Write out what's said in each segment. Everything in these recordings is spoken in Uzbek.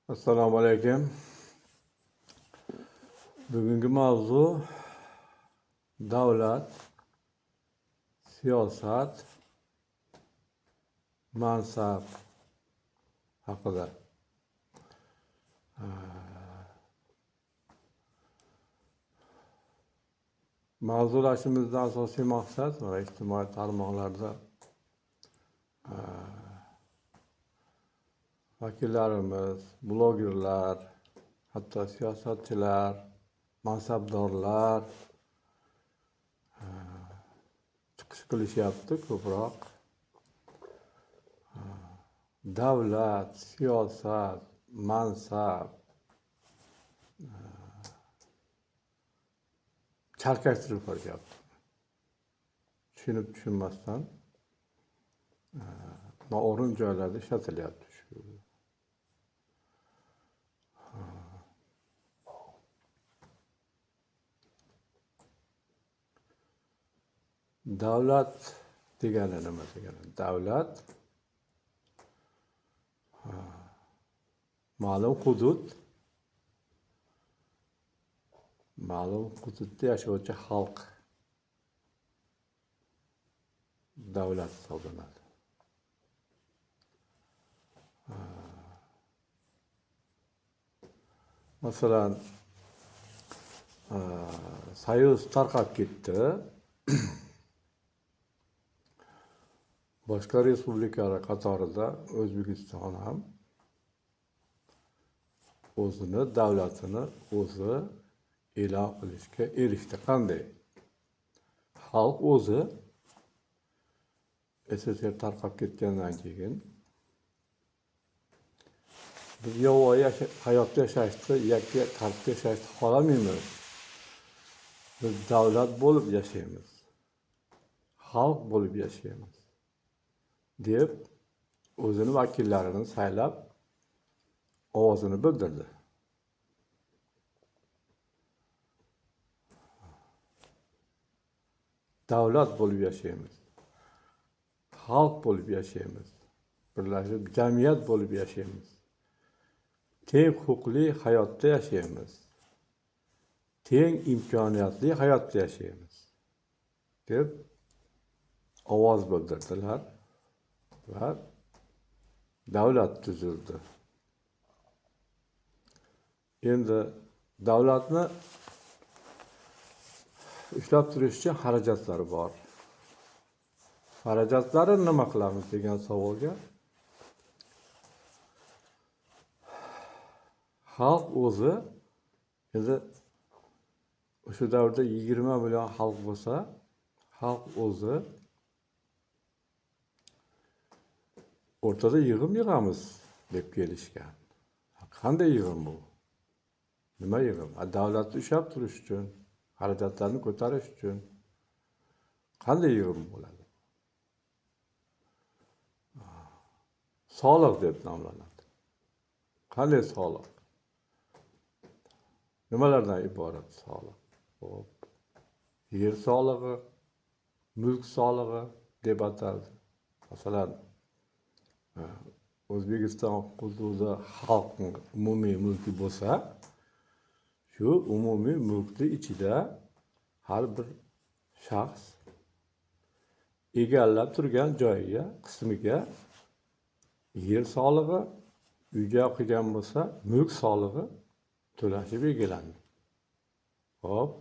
Assalomu alaykum. Bugungi mavzu davlat, siyosat, mansab haqida. Mavzulashimizda asosiy maqsad va ijtimoiy tarmoqlarda vakillarimiz, blogerlar, hatto siyosatchilar, mansabdorlar chiqish qilishyapti ko'proq. Davlat, siyosat, mansab chalkashtirib qo'yyapti. Tushunib-tushunmasdan noo'rin joylarda ishlatilyapti shu. Davlat degani nima degani? Davlat ma'lum hududda yashovchi xalq davlat hisoblanadi. Masalan, Soyuz tarqab ketdi. Boshqa respublikalar qatorida O'zbekiston ham o'zini davlatini o'zi e'lon qilishga erishdi. Qanday? Xalq o'zi SSR tarqab ketgandan keyin biz yovvoyi hayotda yashashni, yakka tartibda yashashni xohlamaymiz. Biz davlat bo'lib yashaymiz. Xalq bo'lib yashaymiz deb o'zini vakillarini saylab ovozini bildirdi. Davlat bo'lib yashaymiz. Xalq bo'lib yashaymiz. Birlashib jamiyat bo'lib yashaymiz. Teng huquqli hayotda yashaymiz. Teng imkoniyatli hayotda yashaymiz deb ovoz bildirdilar va davlat tuzildi. Endi davlatni ushlab turish uchun xarajatlari bor. Xarajatlari nima qilamiz degan savolga xalq o'zi, endi o'sha davrda 20 million xalq bo'lsa, xalq o'zi o'rtada yig'im yig'amiz deb kelishgan. Qanday yig'im bu? Nima yig'im? Davlatni ushlab turish uchun, xarajatlarni ko'tarish uchun qanday yig'im bo'ladi? Soliq deb nomlanadi. Qanday soliq? Nimalardan iborat soliq? Yer solig'i, mulk solig'i deb ataladi. Masalan, O'zbekiston hududi xalqning umumiy mulki bo'lsa, shu umumiy mulkning ichida har bir shaxs egallab turgan joyiga, qismiga yer solig'i, uy-joy qilgan bo'lsa, mulk solig'i to'lashib belgilandi. Xo'p,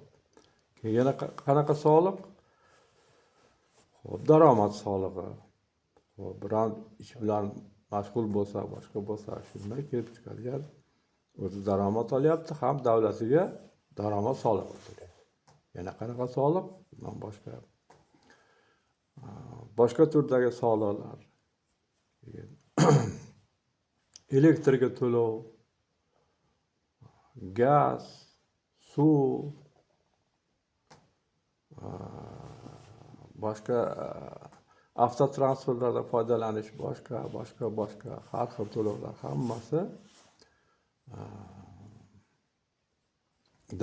yana qanaqa soliq? Xo'p, daromad solig'i. Xo'p, biron ish bilan mashg'ul bo'lsa, boshqa bo'lsa, shundan kelib chiqargan o'zi daromad olyapti, ham davlatiga daromad solig'i to'laydi. Yana qanaqa soliq? Bundan boshqa turdagi soliqlar. Elektrga to'lov, gaz, suv, boshqa avtotransportlarda foydalanish, boshqa har xil to'lovlar hammasi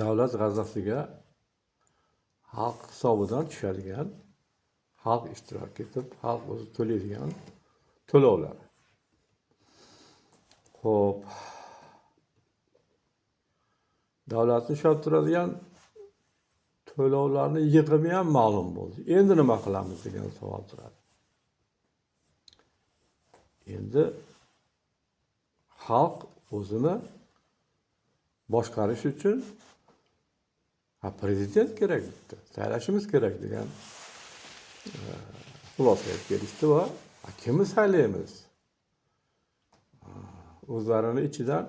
davlat g'aznasiga xalq hisobidan tushadigan, xalq ishtirok etib, xalq o'zi to'laydigan to'lovlar. Xo'p, davlatni ushlab turadigan to'lovlarni yig'imi ham ma'lum bo'ldi. Endi nima qilamiz degan savol turadi. Endi xalq o'zini boshqarish uchun prezident kerak debdi. Saylashimiz kerak degan xulosaga kelishdi va kimni saylaymiz? O'zlarini ichidan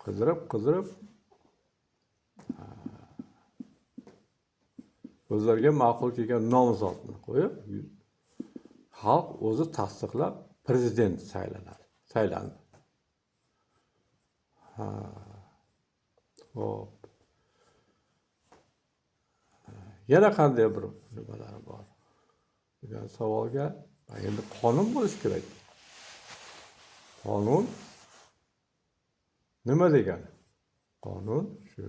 qidirib o'zlariga ma'qul kelgan nomzodni qo'yib, xalq o'zi tasdiqlab prezident saylandi. Hop. Yana qanday bir nimalar bor degan savolga endi qonun bo'lish kerak. Qonun nima degani? Qonun shu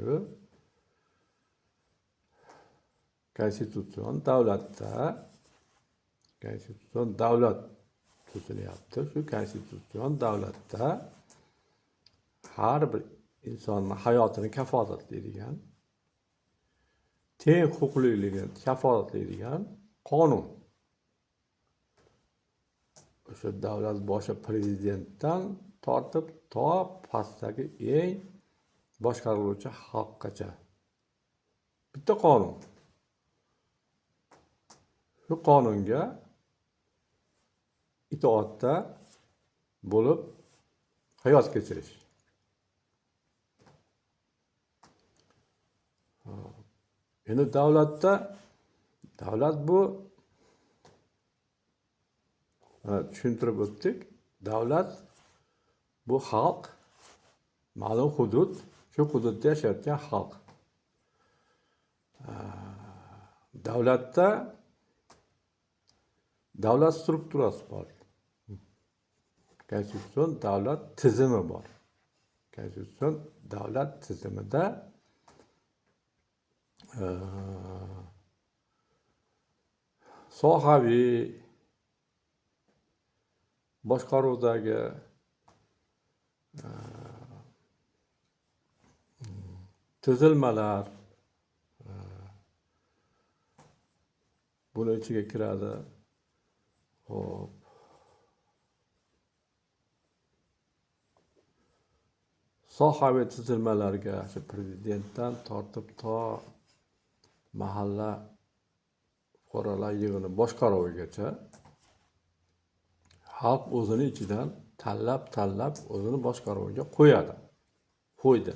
konstitutsion davlat tuzilyapti. Shu konstitutsion davlatda har bir insonning hayotini kafolatlaydigan, teng huquqliligini kafolatlaydigan qonun. O'sha davlat boshi prezidentdan tortib to pastdagi eng boshqaruvchi xalqgacha bitta qonun. Shu qonunga itoatda bo'lib hayot kechirish. Endi davlat bu tushuntirib o'tdik. Davlat bu xalq, ma'lum hudud, shu hududda yashayotgan xalq. Davlatda davlat strukturasi bor. Konstitutsion davlat tizimi bor. Konstitutsion davlat tizimida sohaviy boshqaruvdagi tuzilmalar buni ichiga kiradi. Hop. Sohaviy tuzilmalarga shu prezidentdan tortib to mahalla fuqarolar yig'ini boshqaruvigacha xalq o'zini ichidan tanlab o'zini boshqaruviga qo'ydi.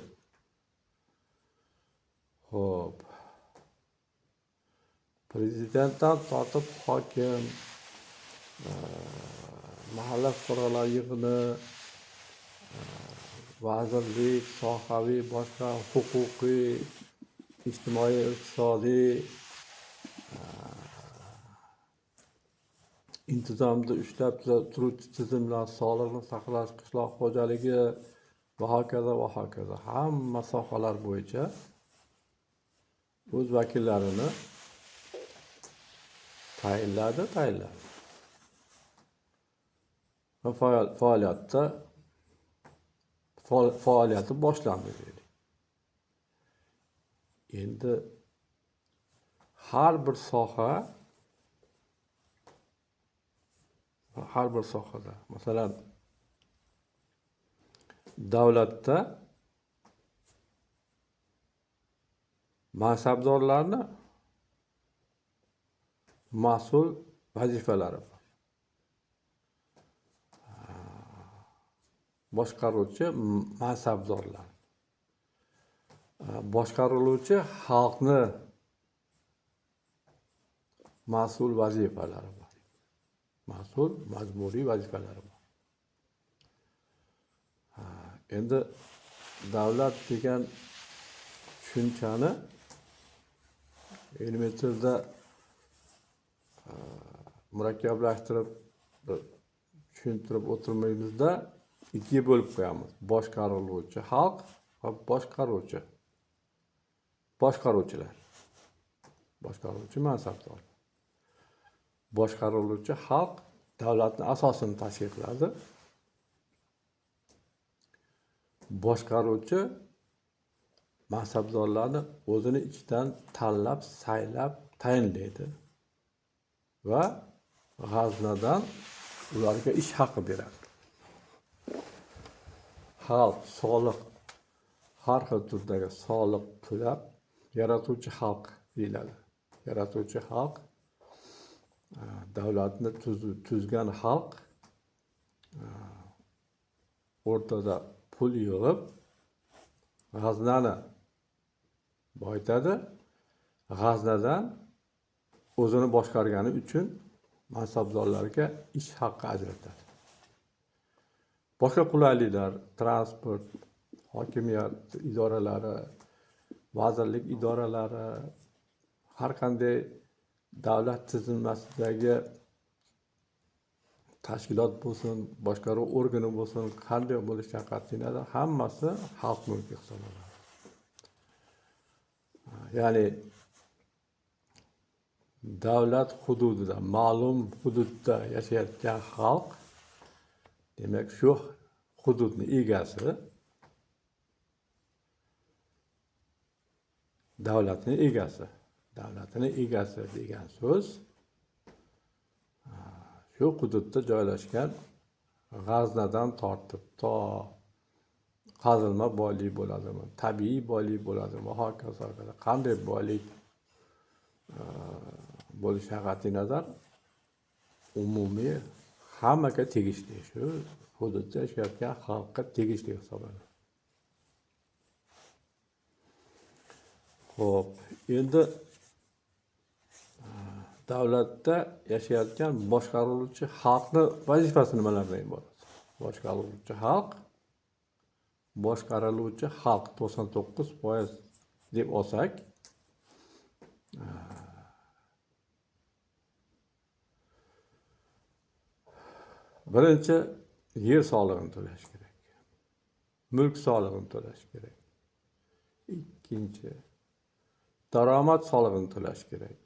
Hop. Prezidentdan tortib hokim, mahalla fuqarolar yig'ini, vazirlik, sohaviy, boshqa huquqiy, ijtimoiy, iqtisodiy intizomda ushlab turuvchi tizimlar, sog'liqni saqlash, qishloq xo'jaligi va hokazo. Hamma sohalar bo'yicha o'z vakillarini tayinladi. Va faoliyati boshlandi deydi. Endi har bir sohada, masalan, davlatda mansabdorlarni mas'ul vazifalari bor. Boshqaruvchi mansabdorlar. Boshqariluvchi xalqni mas'ul vazifalari bor. Mas'ul majburiy vazifalari bor. Endi davlat degan tushunchani ilmiy tilda murakkablashtirib tushuntirib o'tirmaymizda ikkiga bo'lib qo'yamiz. Boshqariluvchi xalq va boshqaruvchilar. Boshqaruvchi mansabdor. Boshqariluvchi xalq davlatning asosini tashkil qiladi. Boshqaruvchi mansabdorlarni o'zini ichidan tanlab, saylab tayinlaydi va g'aznadan ularga ish haqi beradi. Xalq soliq, har xil turdagi soliq to'lab, yaratuvchi xalq deyiladi. Yaratuvchi xalq, davlatni tuzgan xalq o'rtada pul yig'ib, g'aznani boyitadi, g'aznadan o'zini boshqargani uchun mansabdorlarga ish haqqi ajratadi. Boshqa qulayliklar, transport, hokimiyat idoralari, vazirlik idoralari, har qanday davlat tizimlasidagi tashkilot bo'lsin, boshqaruv organi bo'lsin, qanday bo'lishidan qat'iy nazar hammasi xalq mulki hisoblanadi. Ya'ni davlat hududida, ma'lum hududda yashayotgan xalq, demak shu hududni egasi, davlatning egasi. Davlatning egasi degan so'z shu hududda joylashgan g'aznadan tortib to qazilma boylik bo'ladimi, tabiiy boylik bo'ladimi, hokazo qanday boylik bo'lishidan qat'iy nazar umumiy hammaga tegishli, shu hududda yashayotgan xalqqa tegishli hisoblanadi. Xo'p, endi davlatda yashayotgan boshqaruvchi xalqni vazifasi nimalardan iborat? Boshqaruvchi xalq 99% deb olsak, birinchi yer solig'ini to'lash kerak. Mulk solig'ini to'lash kerak. Ikkinchi daromad solig'ini to'lash kerak.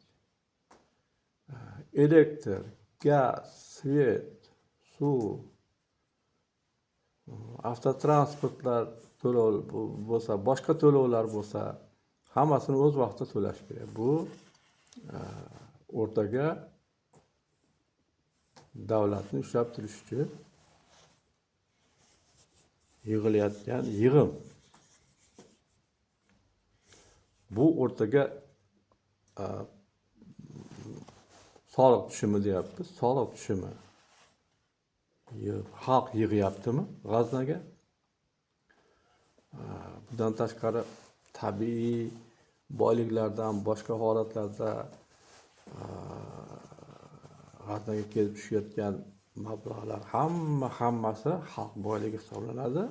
Elektr, gaz, svet, suv, avtotransportlar to'lov bo'lsa, boshqa to'lovlar bo'lsa, hammasini o'z vaqtida to'lash kerak. Bu o'rtaga davlatni ushlab turish uchun yig'ilayotgan yig'im. Bu o'rtaga soliq tushumi deyapmiz. Soliq tushumi xalq yig'yaptimi g'aznaga? Bundan tashqari tabiiy boyliklardan boshqa holatlarda g'aznaga kelib tushayotgan mablag'lar hammasi xalq boyligi hisoblanadi.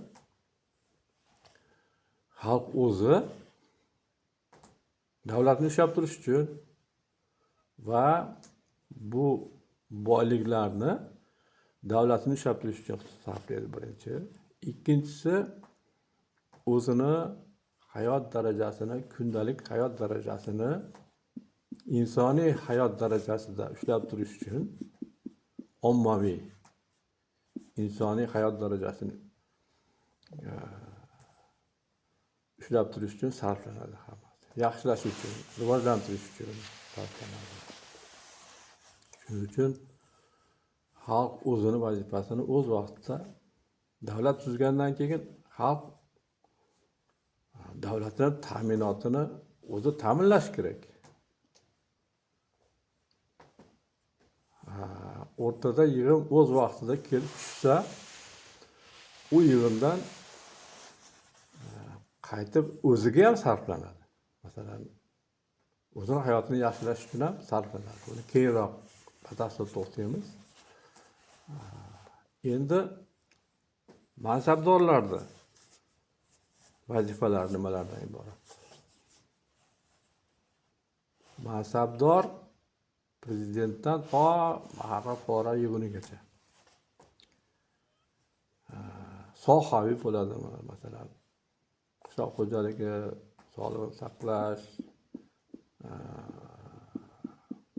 Xalq o'zi davlatni ushlab turish uchun va bu boyliklarni davlatni ushlab turish uchun sarflaydi birinchi. Ikkinchisi, o'zini hayot darajasini, kundalik hayot darajasini insoniy hayot darajasida ushlab turish uchun ommaviy insoniy hayot darajasini ushlab turish uchun sarflanadi hammasi. Yaxshilash uchun, rivojlantirish uchun sarflanadi. Shuning uchun xalq o'zini vazifasini o'z vaqtida davlat tuzgandan keyin xalq davlatning ta'minotini o'zi ta'minlash kerak. O'rtada yig'im o'z vaqtida kelib tushsa, u yig'imdan qaytib o'ziga ham sarflanadi. Masalan, o'zini hayotini yaxshilash uchun ham sarflanadi. Buni keyinroq batafsil to'xtaymiz. Endi mansabdorlarni vazifalari nimalardan iborat? Mansabdor prezidentdan to mahalla pora yig'unigacha sohaviy bo'ladimi? Masalan, qishloq xo'jaligi, sog'liqni saqlash,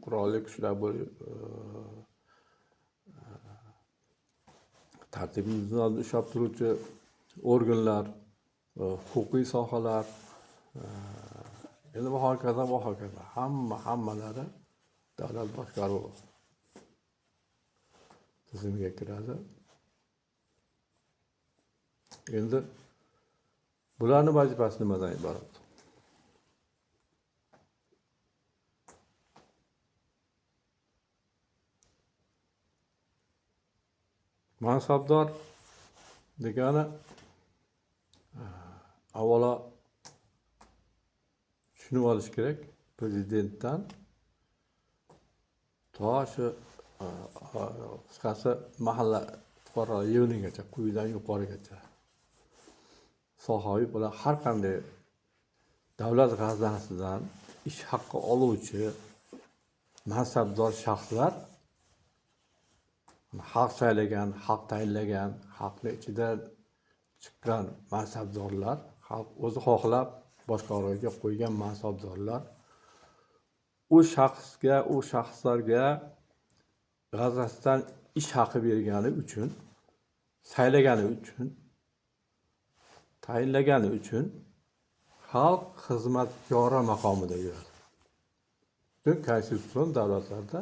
qurolli kuchlar tartibni ushlab turuvchi organlar, huquqiy sohalar, Endi bu hokazo. Hammalari davlat boshqaruvi tizimiga kiradi. Endi bularni vazifasi nimadan iborat? Mansabdor degani avvalo tushunib olish kerak, prezidentdan to shu qisqasi mahalla fuqaro yig'inigacha, quyidan yuqorigacha sohaviy bilan har qanday davlat xazinasidan ish haqqi oluvchi mansabdor shaxslar, xalq saylagan, xalq tayinlagan, xalqni ichidan chiqqan mansabdorlar, xalq o'zi xohlab boshqaruvga qo'ygan mansabdorlar u shaxslarga g'aznasidan ish haqi bergani uchun, saylagani uchun, tayinlagani uchun xalq xizmatkori maqomida yuradi. Butun konstitutsion davlatlarda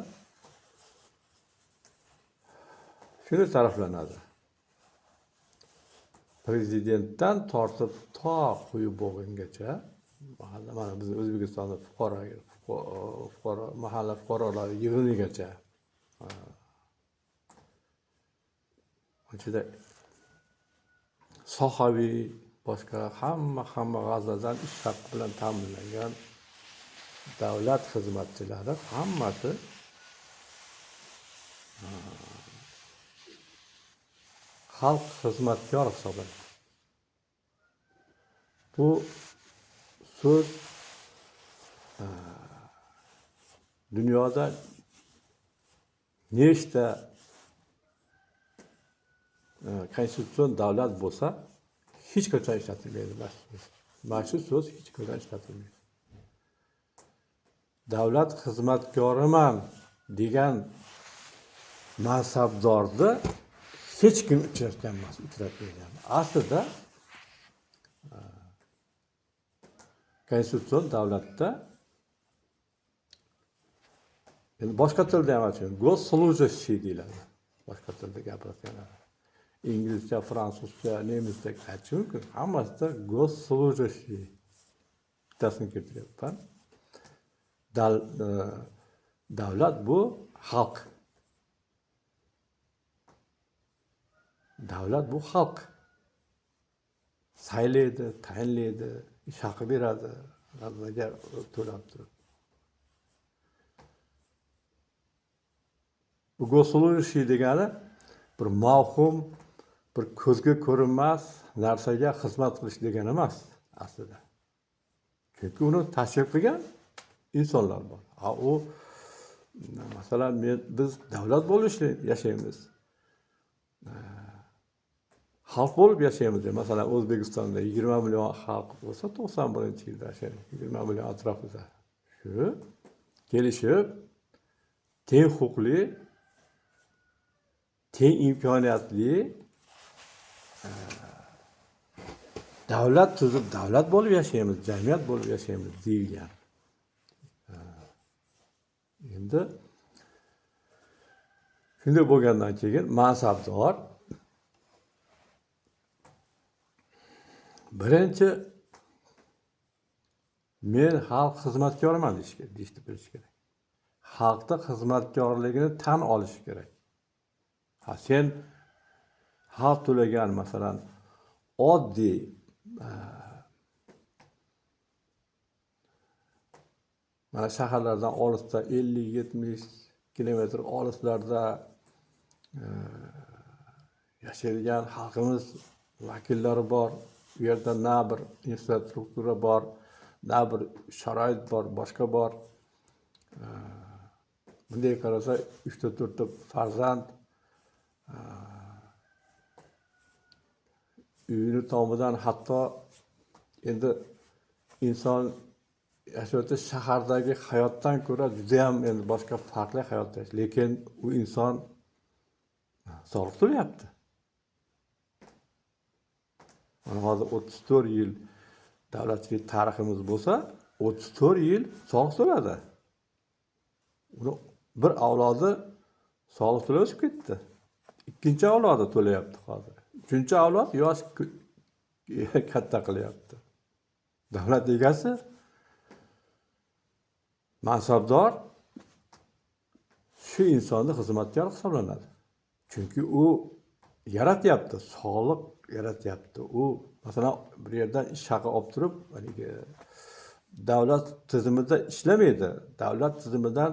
shuni ta'riflanadi. Prezidentdan tortib to quyi bo'g'ingacha, mana biz O'zbekistonda fuqaro mahalla fuqarolar yig'inigacha ichida sohaviy boshqa hamma g'aznadan ish haqqi bilan ta'minlangan davlat xizmatchilari hammasi xalq xizmatkor hisoblanadi. Bu so'z dunyoda nechta konstitutsion davlat bo'lsa, hech qachon ishlatilmaydi. Mana shu so'z hech qachon ishlatilmaydi. Davlat xizmatkoriman degan mansabdorni hech kim uchratmagan. Aslida konstitutsion davlatda endi boshqa tilda ham aytishadi, gosslujащий deyiladi. Boshqa tilda gapirganda inglizcha, fransuzcha, nemischa aytish mumkin. Hammasida gosslujащий bittasini keltiryapman. Davlat bu xalq. Davlat bu xalq. Saylaydi, tayinlaydi, ish haqi beradi, g'aznaga to'lab turib. Bu gosslujащий degani bir mavhum, bir ko'zga ko'rinmas narsaga xizmat qilish degani emas aslida. Chunki uni tashkil qilgan insonlar bor. U masalan biz davlat bo'lib yashaymiz. Xalq bo'lib yashaymiz. Masalan, O'zbekistonda 20 million xalq bo'lsa, 91-yilda 20 million atrofida shu kelishib teng huquqli, teng imkoniyatli davlat tuzib, davlat bo'lib yashaymiz, jamiyat bo'lib yashaymiz deyilgan. Endi shunday bo'lgandan keyin mansabdor birinchi men xalq xizmatkoriman deyishni bilish kerak. Xalqning xizmatkorligini tan olish kerak. Sen xalq to'lagan masalan oddiy mana shaharlardan olisda 50-70 kilometr olislarda yashaydigan xalqimiz vakillari bor. U yerda na bir infrastruktura bor, na bir sharoit bor, boshqa bor. Bunday qarasa 3-4 farzand uyini tomidan hatto endi inson yashayotgan shahardagi hayotdan ko'ra juda ham endi boshqa farqli hayot yashaydi. Lekin u inson soliq to'layapti. Mana hozir 34 yil davlatchilik tariximiz bo'lsa, 34 yil soliq to'ladi. Uni bir avlodi soliq to'lab o'sib ketdi. Ikkinchi avlodi to'layapti hozir. Uchinchi avlod yosh katta qilyapti. Davlat egasi, mansabdor shu insonni xizmatkor hisoblanadi. Chunki u yaratyapti, soliq yaratyapti. U masalan bir yerdan ish haqi olib turib, haligi davlat tizimida ishlamaydi. Davlat tizimidan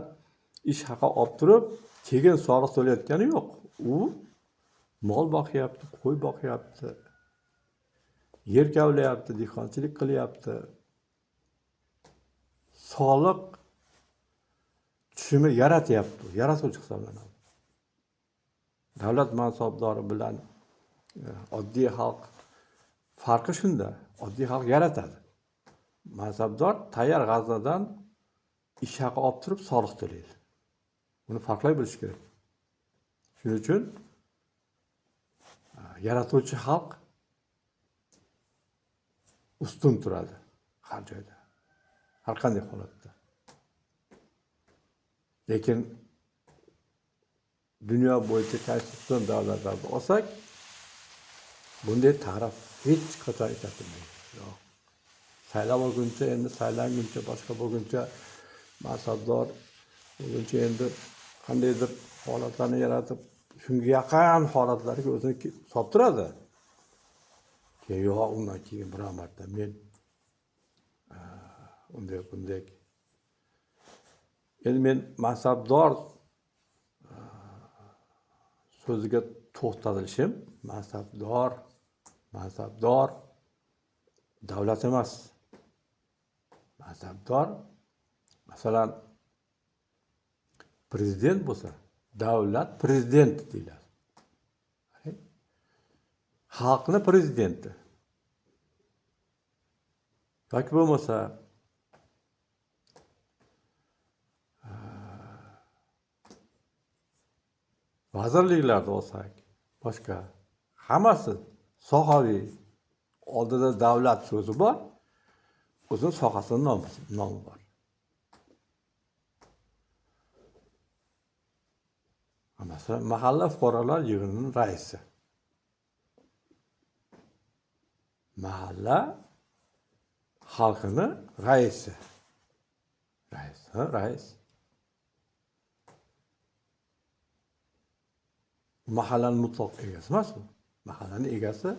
ish haqi olib turib, keyin soliq to'layotgani yo'q. U mol boqyapti, qo'y boqyapti, yer kavlayapti, dehqonchilik qilyapti. Soliq tushumi yaratyapti, yaratuvchi hisoblanadi. Davlat mansabdori bilan oddiy xalq farqi shunda. Oddiy xalq yaratadi. Mansabdor tayyor g'aznadan ish haqi olib turib soliq to'laydi. Buni farqlay bilish kerak. Shuning uchun yaratuvchi xalq ustun turadi har joyda, har qanday holatda. Lekin dunyo bo'yicha konstitutsion davlatlarni olsak, bunday taraf hech qachon ishlatilmaydi. Yo'q. Saylab olguncha, endi saylanguncha, boshqa bo'lguncha, mansabdor bo'lguncha endi qandaydir holatlarni yaratib, shunga yaqin holatlarga o'zini solib turadi. Yo'q, undan keyin biror marta men bunday. Endi men mansabdor so'ziga to'xtalishim, mansabdor davlat emas. Mansabdor masalan prezident bo'lsa, davlat prezidenti deyiladi. Xalqni prezidenti. Yoki bo'lmasa vazirliklarda olsak, boshqa hammasi sohaviy. Oldida davlat so'zi bor, o'zini sohasining nomi bor. Masalan, mahalla fuqarolar yig'inining raisi. Mahalla xalqini raisi. Rais. Mahallaning mutlaq egasi emas u. Mahallaning egasi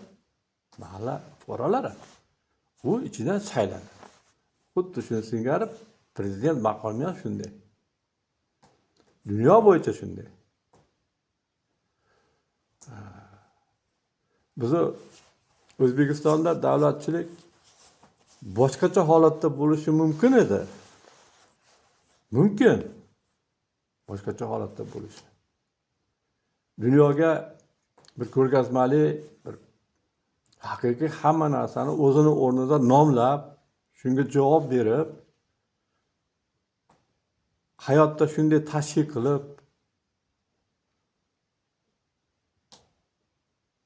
mahalla fuqarolari. U ichidan saylanadi. Xuddi shuni singari prezident maqomi ham shunday. Dunyo bo'yicha shunday. Biz O'zbekistonda davlatchilik boshqacha holatda bo'lishi mumkin edi. Mumkin. Boshqacha holatda bo'lishi. Dunyoga bir ko'rgazmali, bir haqiqiy hamma narsani o'zini o'rnida nomlab, shunga javob berib, hayotda shunday tashkil qilib,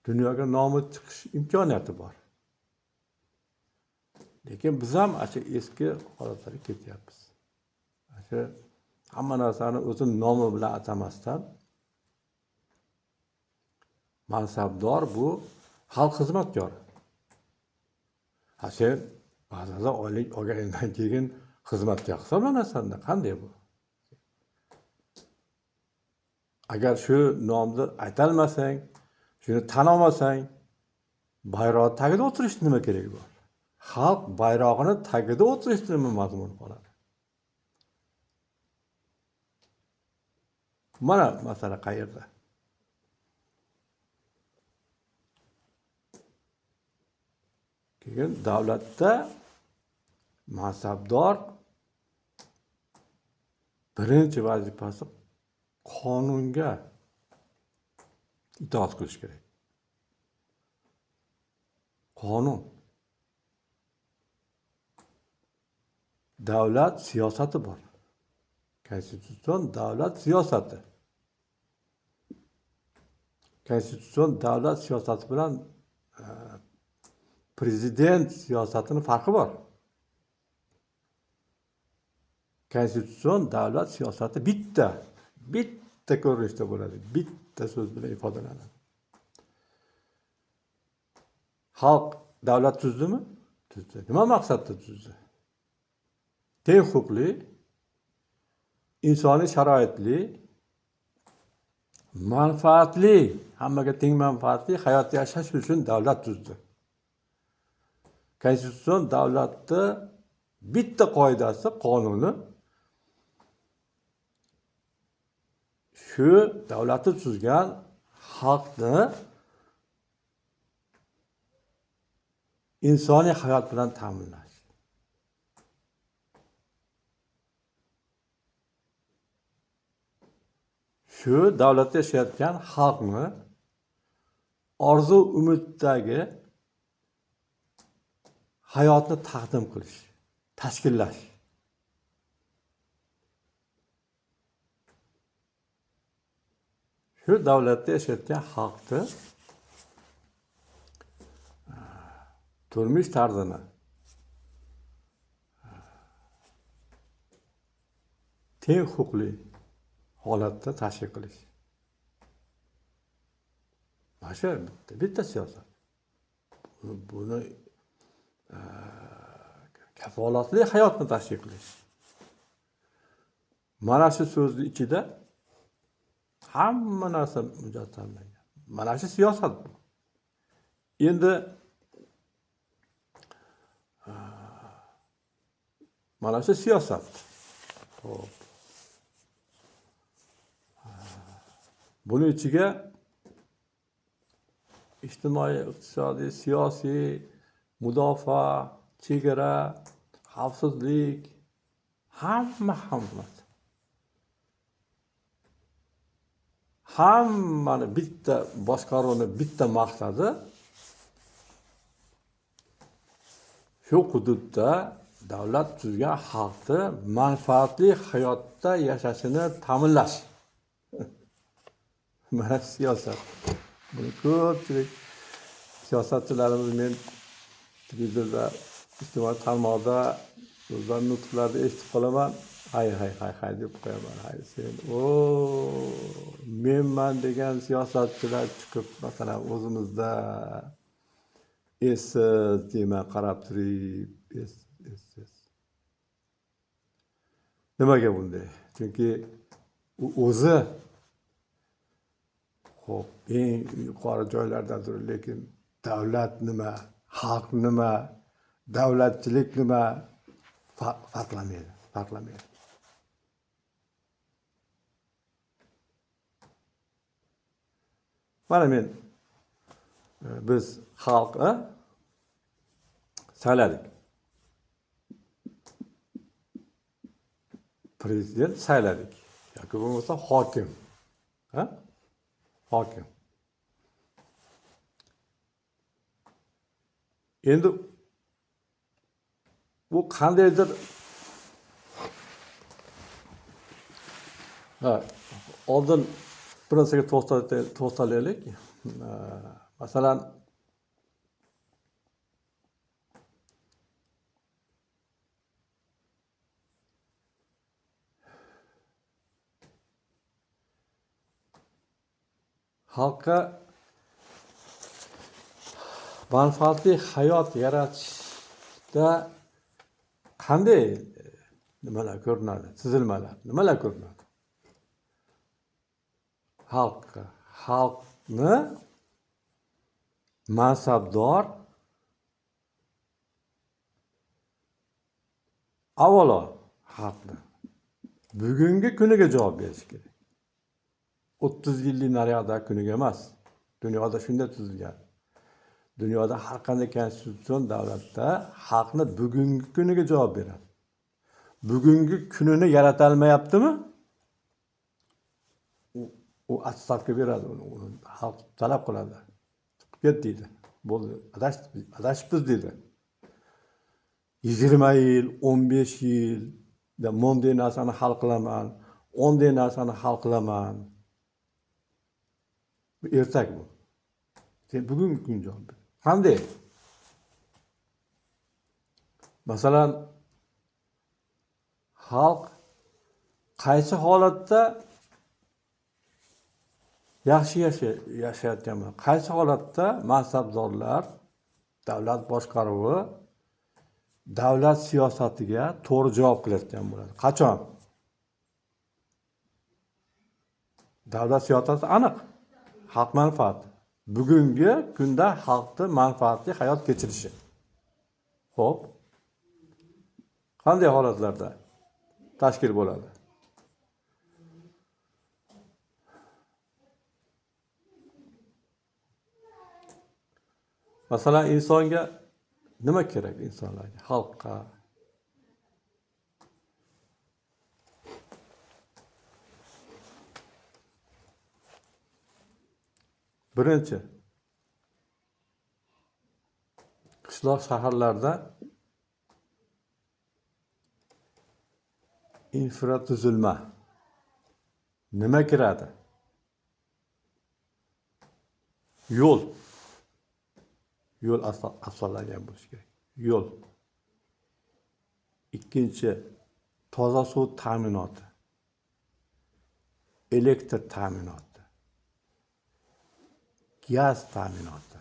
dunyoga nomi chiqish imkoniyati bor. Lekin biz ham shu eski holatlarga ketyapmiz. Shu hamma narsani o'zini nomi bilan atamasdan mansabdor bu xalq xizmatkori. Sen ba'zida oylik olganingdan keyin xizmatkor hisoblanasan-da, qanday bu? Agar shu nomni aytalmasang, shuni tan olmasang, bayroq tagida o'tirishni nima keragi bor? Xalq bayrog'ini tagida o'tirishni nima mazmun qoladi? Mana masala qayerda? Keyin davlatda mansabdor birinchi vazifasi qonunga itoat qilish kerak. Qonun. Davlat siyosati bor. Konstitutsion davlat siyosati. Konstitutsion davlat siyosati bilan prezident siyosatini farqi bor. Konstitutsion davlat siyosati bitta ko'rinishda bo'ladi, bitta so'z bilan ifodalanadi. Xalq davlat tuzdimi? Tuzdi. Nima maqsadda tuzdi? Teng huquqli, insoniy sharoitli, manfaatli, hammaga teng manfaatli hayot yashash uchun davlat tuzdi. Konstitutsion davlatda bitta qoidasi, qonuni shu davlatni tuzgan xalqni insoniy hayot bilan ta'minlash. Shu davlatda yashayotgan xalqni orzu umiddagi hayotni taqdim qilish, tashkillash. Shu davlatda yashayotgan xalqni turmush tarzini teng huquqli holatda tashkil qilish. Mana shu bitta siyosat. Buni kafolatli hayotni tashkil qilish. Mana shu so'zni ichida hamma narsa mujassamlangan. Mana shu siyosat bu. Endi mana shu siyosat. Xo'p. Buning ichiga ijtimoiy, iqtisodiy, siyosiy, mudofaa, chegara, xavfsizlik, hammani bitta boshqaruvni bitta maqsadi shu hududda davlat tuzgan xalqni manfaatli hayotda yashashini ta'minlash. Mana siyosat. Buni ko'pchilik siyosatchilarimiz men televizorda, ijtimoiy tarmoqda, so'zlar nutqlarda eshitib qolaman. Hay deb qo'yaman. Hay sen, menman degan siyosatchilar chiqib, masalan, o'zimizda essiz deyman, qarab turib, essiz. Nimaga bunday? Chunki u o'zi xo'p, eng yuqori joylardadir, lekin davlat nima, xalq nima, davlatchilik nima farqlamaydi. Mana biz xalqni sayladik. Prezident sayladik. Yoki bo'lmasa hokim. Hokim. Endi bu qandaydir oldin bir narsaga to'xtalaylik. Masalan, xalqqa manfaatli hayot yaratishda qanday nimalar ko'rinadi? Tizilmalar, nimalar ko'rinadi? Xalqni mansabdor, avvalo xalqni bugungi kuniga javob berish kerak. 30 yillik naryoqdagi kuniga emas. Dunyoda shunday tuzilgan. Dunyoda har qanday konstitutsion davlatda xalqni bugungi kuniga javob beradi. Bugungi kunini yarata olmayaptimi? U atstavka beradi, uni xalq talab qiladi. Ket deydi. Bo'ldi, adashibmiz deydi. 20 yil, 15 yil da monday narsani hal qilaman, onday narsani hal qilaman. Bu ertak bu. Sen bugungi kun javob ber. Qanday? Masalan, xalq qaysi holatda yaxshi yashayotgan bo'ladi? Qaysi holatda mansabdorlar, davlat boshqaruvi, davlat siyosatiga to'g'ri javob qilayotgan bo'ladi? Qachon? Davlat siyosati aniq. Xalq manfaati. Bugungi kunda xalqni manfaatli hayot kechirishi. Xo'p. Qanday holatlarda tashkil bo'ladi? Masalan, insonga nima kerak insonlarga, xalqqa? Birinchi, qishloq shaharlarda infratuzilma nima kiradi? Yo'l asfaltlangan bo'lishi kerak. Yo'l. Ikkinchi, toza suv ta'minoti, elektr ta'minoti, gaz ta'minoti.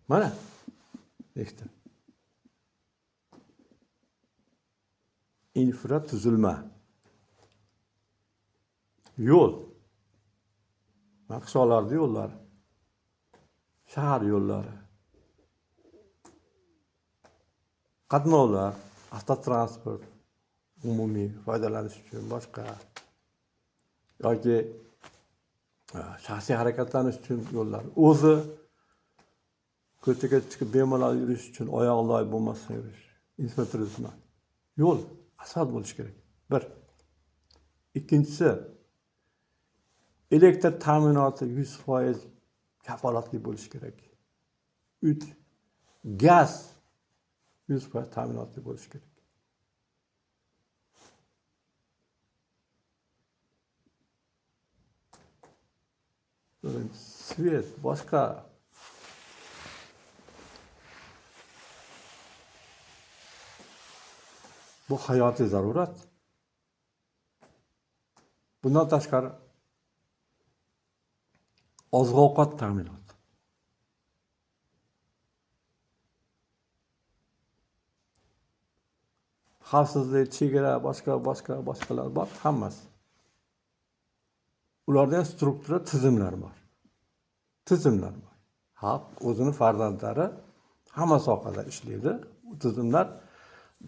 Mana nechta? Infratuzilma. Yo'l. Qishloqlarda yo'llar. Shahar yo'llari. Qatnovlar, avtotransport, umumiy foydalanish uchun boshqa yoki shaxsiy harakatlanish uchun yo'llar. O'zi ko'chaga chiqib bemalol yurish uchun oyoq loy bo'lmasdan yurish. Infratuzilma. Yo'l asfalt bo'lishi kerak. Bir. Ikkinchisi, elektr ta'minoti 100% kafolatli bo'lishi kerak. 3. Gaz 100% ta'minotli bo'lishi kerak. Svet, boshqa bu hayotiy zarurat. Bundan tashqari oziq-ovqat ta'minoti. Xavfsizlik, chegara, boshqalar bor, hammasi. Ularda struktura, tizimlar bor. Xalq o'zini farzandlari hamma sohada ishlaydi. Bu tizimlar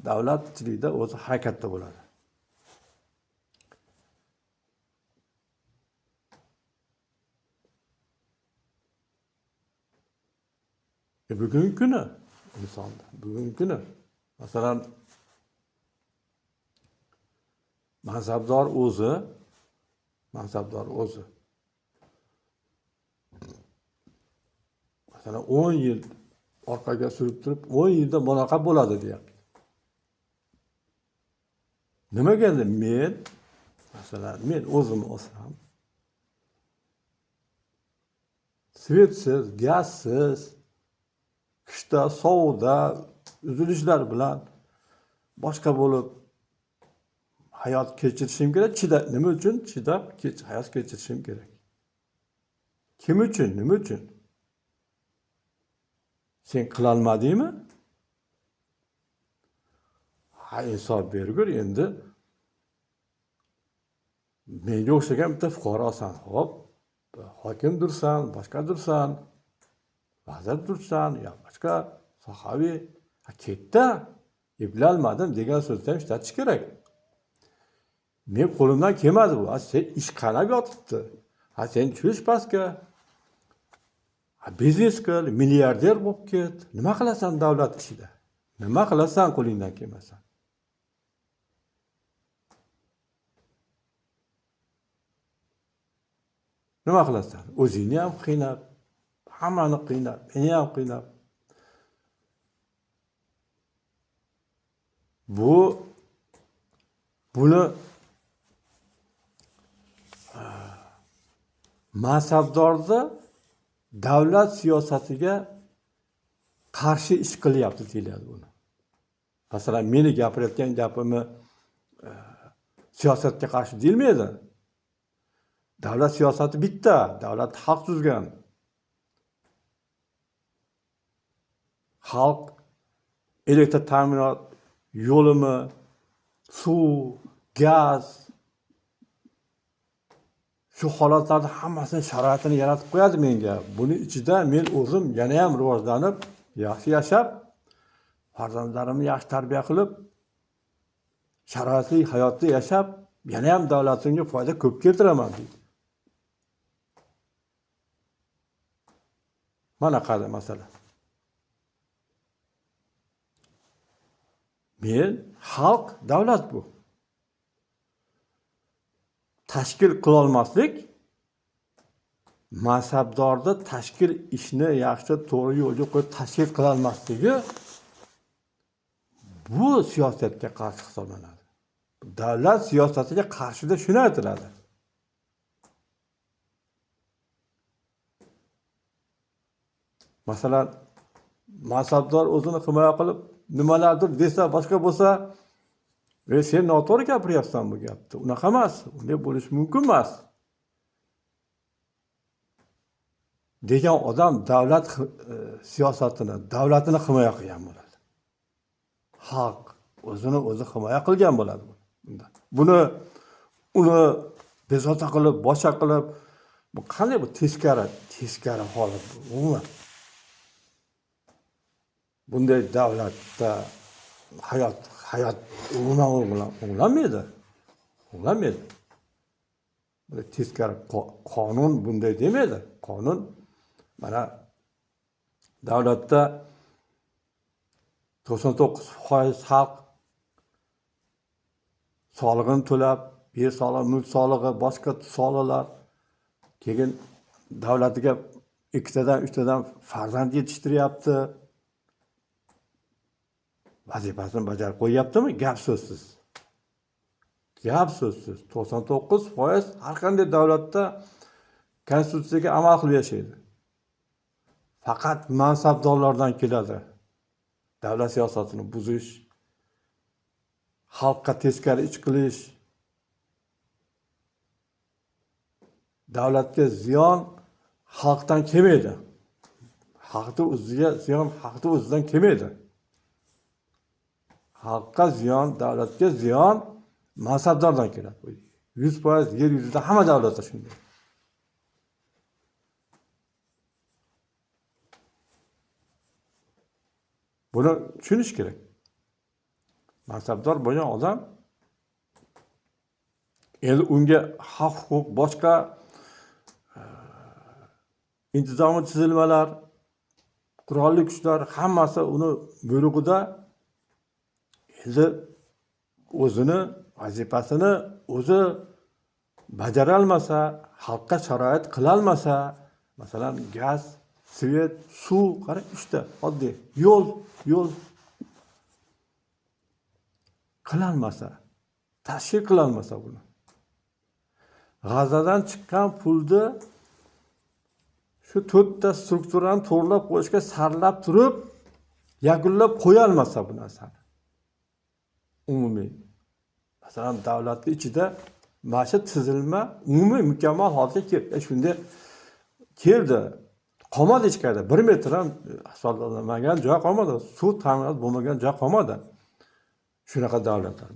davlatchilikda o'zi harakatda bo'ladi. Bugungi kuni insonda, bugungi kuni masalan mansabdor o'zi masalan 10 yil orqaga surib turib 10 yilda bunaqa bo'ladi deyapti. Nimaga endi men o'zim olsam svetsiz, gazsiz, qishda sovuqda uzilishlar bilan boshqa bo'lib hayot kechirishim kerak. Nima uchun chidab hayot kechirishim kerak? Kim uchun? Nima uchun? Sen qilolmadingmi? Insof bergur endi. Menga o'xshagan bitta fuqarosan, hop, hokimdirsan, boshqadirsan, vazirdirsan, yo boshqa sohaviy, ketda eplolmadim degan so'zni ham ishlatish kerak. Men qo'limdan kelmadi bu. Sen ish qanab yotibdi. Sen tush pastga. Biznes qil, milliarder bo'lib ket. Nima qilasan davlat ishida? Nima qilasan qo'lingdan kelmasa? Nima qilasan? O'zingni ham qiynab, hammani qiynab, meni ham qiynab. Buni mansabdorni davlat siyosatiga qarshi ish qilyapti deyiladi buni. Masalan, meni gapirayotgan gapimni siyosatga qarshi deyilmaydi. Davlat siyosati bitta, davlat xalq tuzgan. Xalq elektr ta'minot, yo'limi, suv, gaz, shu holatlarni hammasini sharoitini yaratib qo'yadi menga. Buning ichida men o'zim yana ham rivojlanib, yaxshi yashab, farzandlarimni yaxshi tarbiya qilib, sharoitli hayotda yashab, yana ham davlatimga foyda ko'p keltiraman deydi. Mana qara masala. Men xalq, davlat bu. Tashkil qila olmaslik, mansabdorni tashkil ishni yaxshi to'g'ri yo'lga qo'yib tashkil qila olmasligi bu siyosatga qarshi hisoblanadi. Davlat siyosatiga qarshida shuni aytiladi. Masalan, mansabdor o'zini himoya qilib nimalardir desa, boshqa bo'lsa, sen noto'g'ri gapiryapsan bu gapni. Unaqa emas, unday bo'lishi mumkin emas. Degan odam davlat siyosatini, davlatini himoya qilgan bo'ladi. Xalq o'zini o'zi himoya qilgan bo'ladi bunda. Uni bezovta qilib, boshqa qilib, bu qanday bu teskari holat bu. Umuman bunday davlatda hayot umuman o'nglanmaydi. O'nglanmaydi. Teskari qonun bunday demaydi. Qonun mana davlatda 99% xalq solig'ini to'lab, yer solig'i, mulk solig'i, boshqa soliqlar, keyin davlatiga 2tadan 3tadan farzand yetishtiryapti. Vazifasini bajarib qo'yyaptimi? Gap so'zsiz. Gap so'zsiz. 99% har qanday davlatda konstitutsiyaga amal qilib yashaydi. Faqat mansabdorlardan keladi. Davlat siyosatini buzish, xalqqa teskari ish qilish, davlatga ziyon xalqdan kelmaydi. Xalqni o'ziga ziyon xalqni o'zidan kelmaydi. Xalqqa ziyon, davlatga ziyon mansabdordan keladi. 100% yer yuzida hamma davlatlar shunday. Buni tushunish kerak. Mansabdor bo'lgan odam endi unga haq huquq boshqa intizomiy tuzilmalar, qurolli kuchlar hammasi uni buyrug'ida endi o'zini vazifasini o'zi bajara olmasa, xalqqa sharoit qila olmasa, masalan, gaz, svet, suv, qara 3ta oddiy yo'l qila olmasa, tashkil qila olmasa buni. G'azadan chiqqan pulni shu 4ta strukturani to'g'rilab qo'yishga sarlab turib, yakunlab qo'ya olmasa bu narsani. Umumiy. Masalan, davlatning ichida mana shu tizilma umumiy mukammal holatga keldi. Shunday keldi. Qolmadi hech qayerda. 1 metr ham hisoblanmagan joy qolmadi. Suv ta'minot bo'lmagan joy qolmadi. Shunaqa davlatlar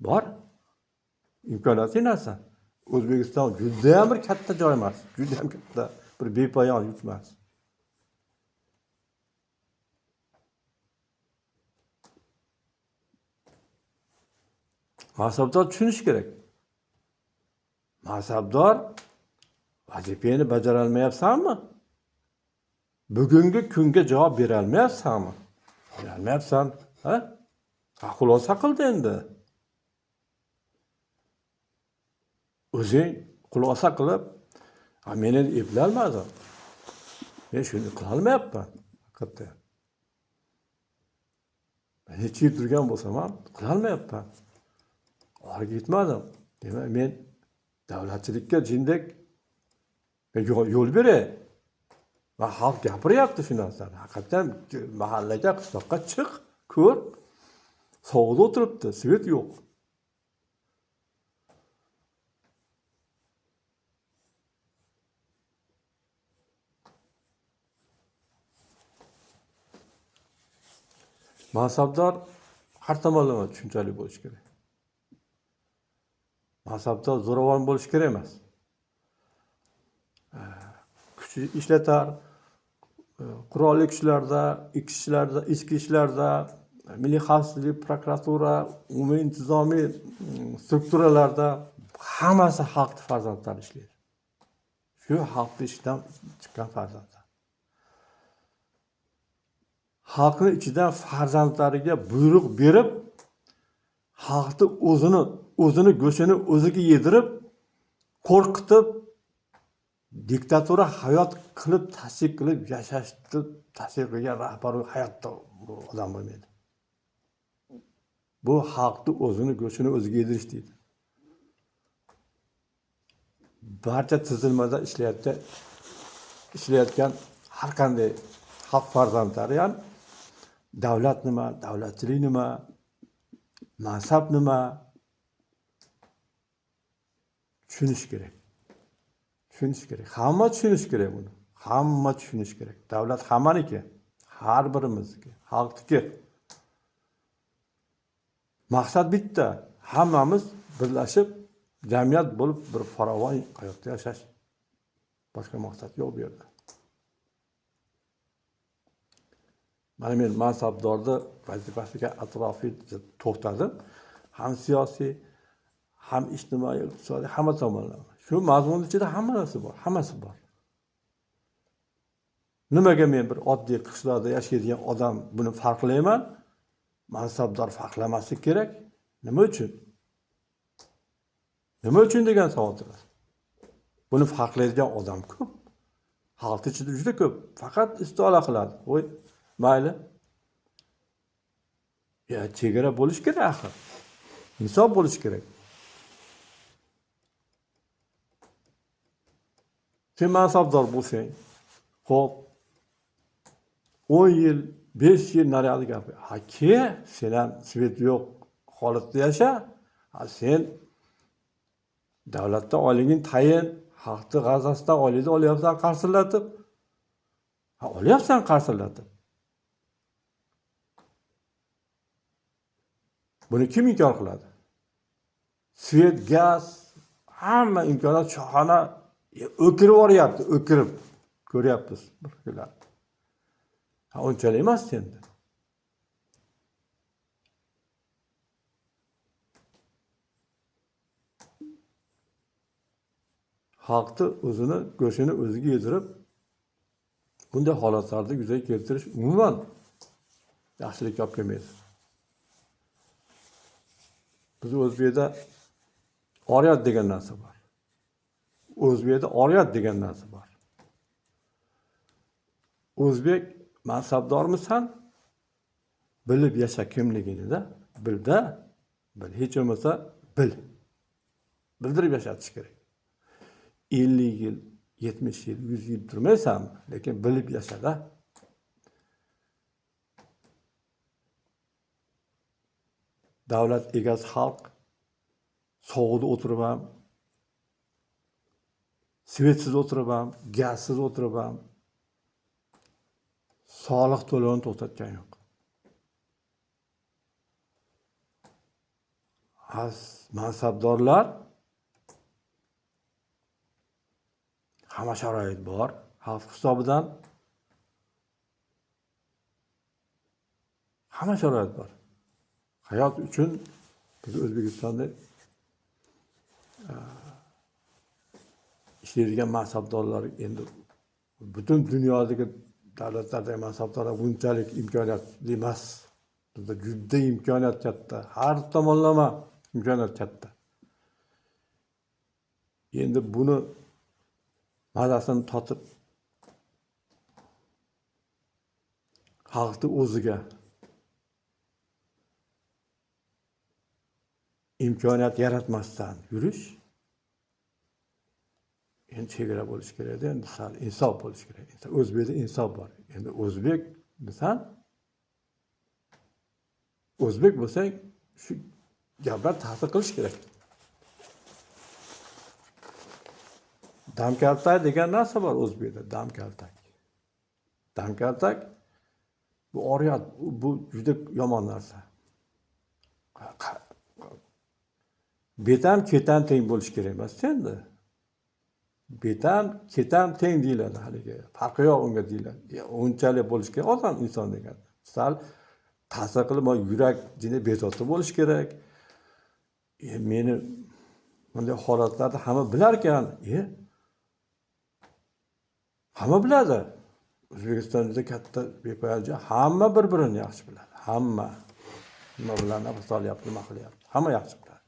bor. Imkoniyatli narsa. O'zbekiston juda ham bir katta joy emas. Juda ham katta bir bepoyon yurt emas. Mansabdor tushunish kerak. Mansabdor vazifangni bajara olmayapsanmi? Bugungi kunga javob bera olmayapsanmi? Bera olmayapsan, ha? Xulosa qildi endi. O'zing xulosa qilib, men endi eplolmadim. Men shuni qila olmayapman. Haqiqatda. Men hech yil turgan bo'lsam ham qila olmayapman. Orga yetmadim. Demak, men davlatchilikka jindek Yo'l beray. Va xalq gapiryapti shu narsani. Haqiqatan mahallaga, qishloqqa chiq, ko'r. Sovuqda o'tiribdi, svet yo'q. Mansabdor har tomonlama tushunchali bo'lishi kerak. Mansabdor zo'ravon bo'lishi kerak emas. Kuch ishlatar, qurolli kuchlarda, ichki ishlarda, milliy xavfsizlik, prokuratura, umumiy intizomiy strukturalarda hammasi xalqning farzandlari ishlaydi. Shu xalqning ishidan chiqqan farzandlar. Xalqni ichidan farzandlariga buyruq berib, xalqni o'zini go'shini o'ziga yedirib, qo'rqitib, diktatura hayot qilib, tasdiq qilib yashashni tasdiq qilgan rahbar hayotda odam bo'lmaydi. Bu xalqni o'zini go'shini o'ziga yedirish deydi. Barcha tizilmada ishlayotgan har qanday xalq farzandlari ham davlat nima, davlatchilik nima, mansab nima tushunish kerak. Tushunish kerak. Hamma tushunish kerak buni. Hamma tushunish kerak. Davlat hammaniki, har birimizniki, xalqniki. Maqsad bitta. Hammamiz birlashib, jamiyat bo'lib bir farovon hayotda yashash. Boshqa maqsad yo'q bu yerda. Mana men mansabdorni vazifasiga atrofida to'xtadim. Ham siyosiy, ham ijtimoiy, iqtisodiy, hamma tomonlama. Shu mazmun ichida hamma narsa bor, hammasi bor. Nimaga men bir oddiy qishloqda yashaydigan odam buni farqlayman? Mansabdor farqlamaslik kerak. Nima uchun? Nima uchun degan savol tug'iladi. Buni farqlaydigan odam ko'p. Xalq ichida juda ko'p. Faqat istihola qiladi. Voy, mayli. Chegara bo'lish kerak axir. Insof bo'lish kerak. Sen mansabdor bo'lsang, xo'p, 10 yil, 5 yil naryoqda gapir. Sen ham svet yo'q holatda yasha. Sen davlatdan oliging tayin, xalqni g'azasidan oligingni olyapsan qarsillatib. Olyapsan qarsillatib. Buni kim inkor qiladi? Svet, gaz, hamma imkoniyat shohona o'kirib oryapti, o'kirib. Ko'ryapmiz bir kunlar. Unchalik emas endi. Xalqni o'zini go'shini o'ziga yedirib, bunday holatlarni yuzaga keltirish umuman yaxshilik olib kelmaydi. Biz O'zbekda oriyat degan narsa bor. O'zbekda oriyat degan narsa bor. O'zbek mansabdormisan? Bilib yasha kimligini-da, bil-da, bil. Hech bo'lmasa bil. Bildirib yashatish kerak. 50 yil, 70 yil, 100 yil turmaysanmi? Lekin bilib yasha-da. Davlat egasi xalq sovuqda o'tirib ham, svetsiz o'tirib ham, gazsiz o'tirib ham soliq to'lovini to'xtatgan yo'q. Mansabdorlar hamma sharoit bor, xalq hisobidan hamma sharoit bor. Hayot uchun biz O'zbekistonda ishlaydigan mansabdorlar endi butun dunyodagi davlatlardagi mansabdorlar bunchalik imkoniyatli emas. Bizda juda imkoniyat katta, har tomonlama imkoniyat katta. Endi buni mazasini totib xalqni o'ziga imkoniyat yaratmasdan yurish endi chegara bo'lishi kerak-da, endi sal insof bo'lishi kerak. O'zbekda insof bor. Endi o'zbek desan, o'zbek bo'lsang, shu gaplar ta'sir qilish kerak. Damkaltak degan narsa bor o'zbekda, damkaltak. Damkaltak bu oriyat, bu juda yomon narsa. Betam ketam teng bo'lishi kerak emas endi. Betam ketam teng deyiladi haligi. Farqi yo'q unga deyiladi. Unchalik bo'lishi kerak odam inson degan. Sal ta'sir qilib, yurak jini bezovta bo'lishi kerak. Meni bunday holatlarda hamma bilar ekan. Hamma biladi. O'zbekiston juda katta bepoyon joy. Hamma bir-birini yaxshi biladi. Hamma nima bilan nafas olyapti, nima qilyapti. Hamma yaxshi biladi.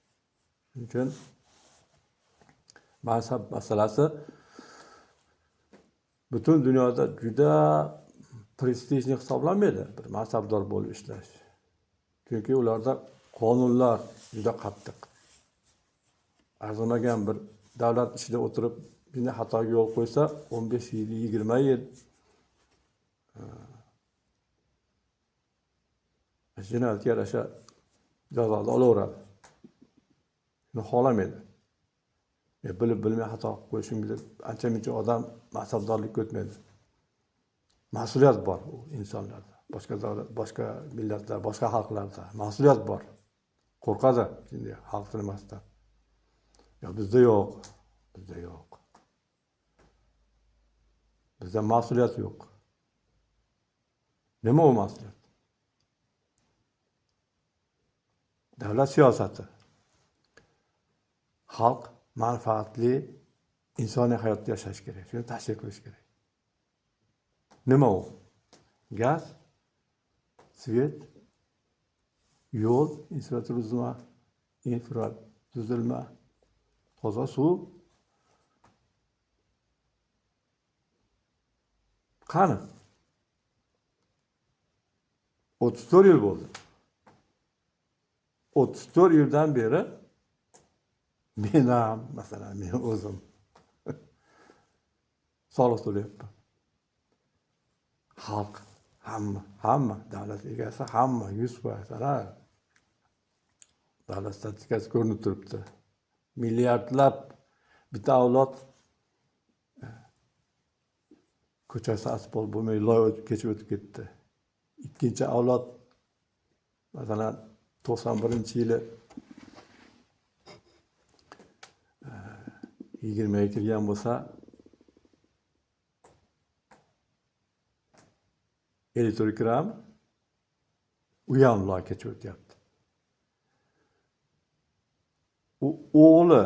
Shuning uchun mazhab masalasi butun dunyoda juda prestijli hisoblanmaydi bir mazhabdor bo'lib ishlash. Chunki ularda qonunlar juda qattiq. Arzimagan bir davlat ishida o'tirib bunday xatoga yo'l qo'ysa 15 yil, 20 yil jinoyatga yarasha jazoni olaveradi. Buni xohlamaydi. Bilib bilmay xato qilib qo'yishingizda ancha-muncha odam mansabdorlikka o'tmaydi. Mas'uliyat bor u insonlarda. Boshqa davlat, boshqa millatlar, boshqa xalqlarda mas'uliyat bor. Qo'rqadi shunday xalq nimasdan. Bizda yo'q. Bizda yo'q. Bizda mas'uliyat yo'q. Nima u mas'uliyat? Davlat siyosati. Xalq manfaatli insoniy hayotda yashash kerak. Shuni tashkil qilish kerak. Nima u? Gaz, svet, yo'l, infratuzilma, toza suv. Qani? 34 yil bo'ldi. 34 yildan beri men ham, masalan, men o'zim soliq to'layapman. Xalq hamma davlat egasi hamma 100%. Davlat statistikasi ko'rinib turibdi. Milliardlab bitta avlod ko'chasi asfalt bo'lmay loy kechib o'tib ketdi. Ikkinchi avlod masalan 91-yili 20 ga kirgan bo'lsa 54 gram u ham loy kechib o'tyapti. O'g'li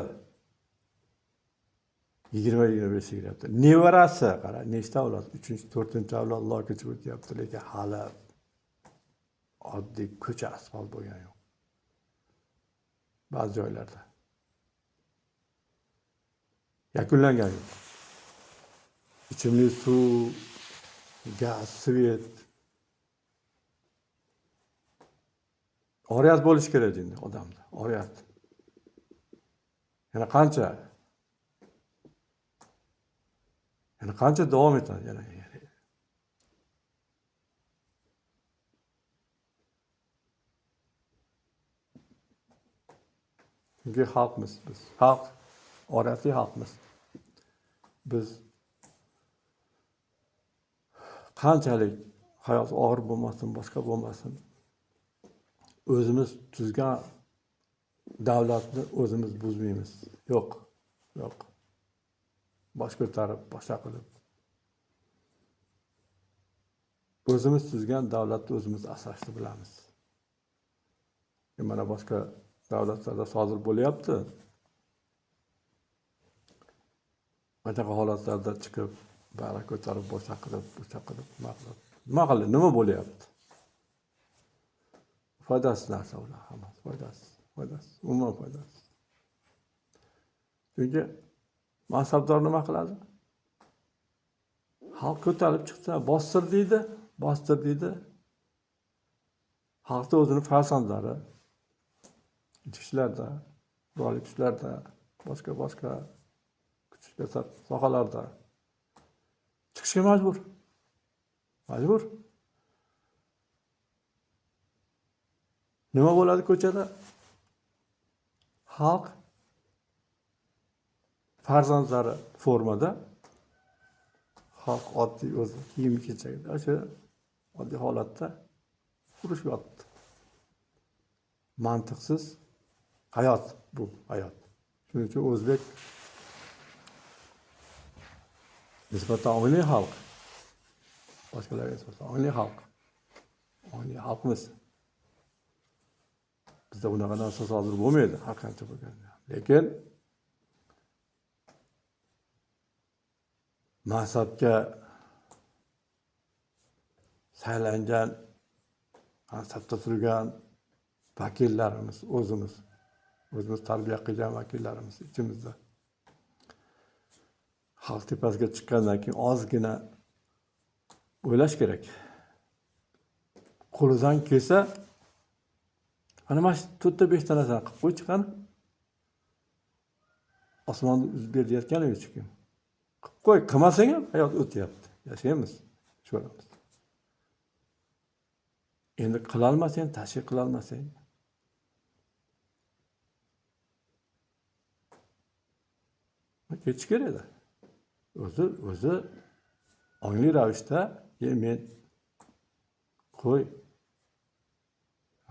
20-25 kiryapti. Nevarasi qara, nechta avlod? 3-4 avlod loy kechib o'tyapti, lekin hali oddiy ko'cha asfalt bo'lgani yo'q. Ba'zi joylarda. Yakunlangan yo'q. Ichimlik suv, gaz, svet. Oriyat bo'lish kerak endi odamda. Oriyat. Yana qancha davom etadi yana. Chunki xalqmiz biz. Xalq oriyatli xalqmiz. Biz qanchalik hayot og'ir bo'lmasin, boshqa bo'lmasin, o'zimiz tuzgan davlatni o'zimiz buzmaymiz. Yo'q. Bosh ko'tarib, boshqa qilib. O'zimiz tuzgan davlatni o'zimiz asrashni bilamiz. Mana boshqa davlatlarda sodir bo'lyapti. Bunaqa holatlarda chiqib, bayroq ko'tarib, boshqa qilib, nima qildi? Nima bo'lyapti? Foydasiz narsa ular hammasi, foydasiz, umuman foydasiz. Chunki mansabdor nima qiladi? Xalq ko'tarib chiqsa, bostir deydi. Xalqda o'zini farzandlari, ichki ishlarda, qurolli kuchlarda, boshqa kichik sohalarda chiqishga majbur. Majbur. Nima bo'ladi ko'chada? Xalq farzandlari formada, xalq oddiy o'zi kiyim-kechakda, o'sha oddiy holatda urushib yotdi. Mantiqsiz hayot bu hayot. Shuning uchun o'zbek nisbatan ongli xalq. Boshqalarga nisbatan ongli xalq. Ongli xalqmiz. Bizda bunaqa narsa sodir bo'lmaydi har qancha bo'lganda. Lekin mansabga saylangan, mansabda turgan vakillarimiz o'zimiz tarbiya qilgan vakillarimiz ichimizda xalq tepasiga chiqqandan keyin ozgina o'ylash kerak. Qo'lidan kelsa, ana mana 4-5 ta narsani qilib qo'y chiqani. Osmonni uzib berayotgan hech kim. Qilib qo'y, qilmasang ham hayot o'tyapti. Yashaymiz. Shularimiz. Endi qilolmasang, tashkil qilolmasang ketish kerak edi. O'zi ongli ravishda men qo'y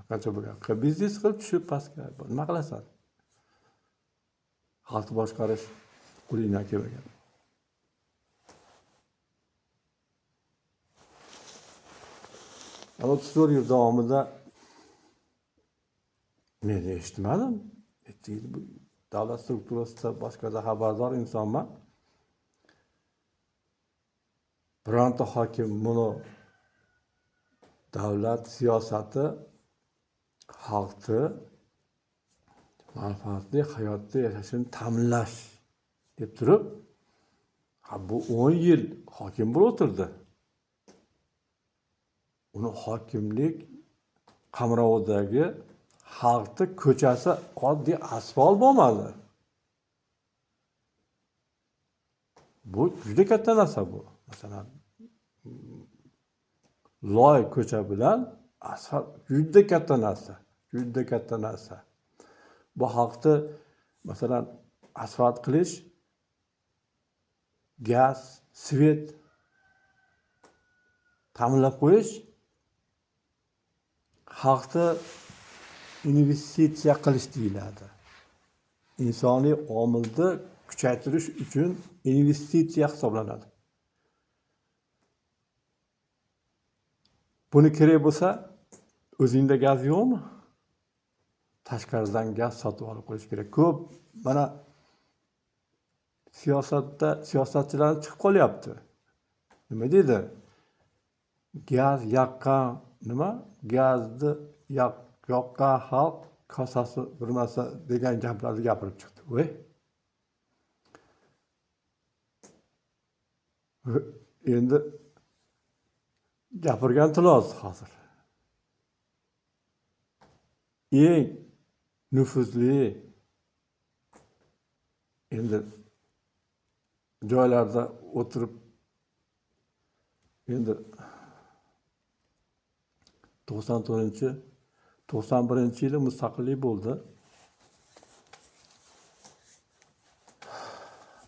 qancha bo'lgan biznes qilib tushib pastga nima qilasan? Xalqni boshqarish qo'lingdan kelmagan. Ama 34 yil davomida men eshitmadim. Davlat strukturasida boshqada xabardor insonman. Bironta hokim buni davlat siyosati xalqni manfaatli hayotda yashashini ta'minlash deb turib, bu 10 yil hokim bo'lib o'tirdi. Uni hokimlik qamrovidagi xalqni ko'chasi oddiy asfalt bo'lmadi. Bu juda katta narsa bu. Masalan, loy ko'cha bilan asfalt juda katta narsa. Juda katta narsa. Bu xalqni masalan asfalt qilish, gaz, svet ta'minlab qo'yish, xalqni investitsiya qilish deyiladi. Insoniy omilni kuchaytirish uchun investitsiya hisoblanadi. Buni kerak bo'lsa, o'zingda gaz yo'qmi? Tashqaridan gaz sotib olib qo'yish kerak. Ko'p mana siyosatchilar chiqib qolyapti. Nima deydi? Gaz yaqqan nima? Gazni yoqqan xalq kosasi birmasa degan gaplarni gapirib chiqdi. Voy. Endi gapirgan tiloz hozir. Eng nüfuzli endi joylarda o'tirib endi 91-yili mustaqillik bo'ldi.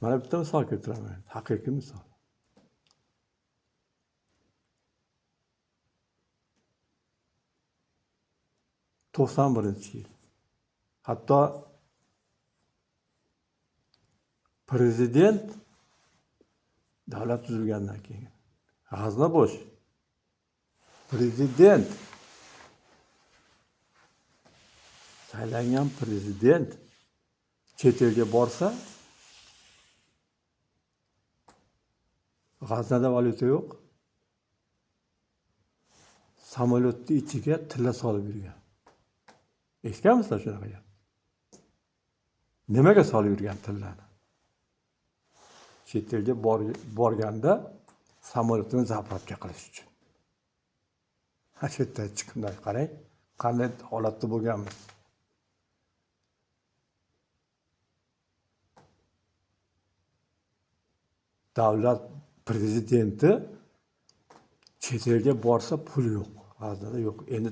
Mana bitta misol keltiraman. Haqiqiy misol. 91-yil. Hatto prezident davlat tuzilgandan keyin g'azna bo'sh. Prezident saylangan prezident chet elga borsa g'aznada valyuta yo'q. Samolyotning ichiga tilla solib yurgan. Eshitganmisizlar shunaqa gap? Nimaga solib yurgan tillani? Chet elga borganda samolyotni zapravka qilish uchun. Ha, shu yerda chiqimdan qarang, qanday holatda bo'lganmiz. davlat prezidenti chet elga borsa pul yo'q, xazinada yo'q. Endi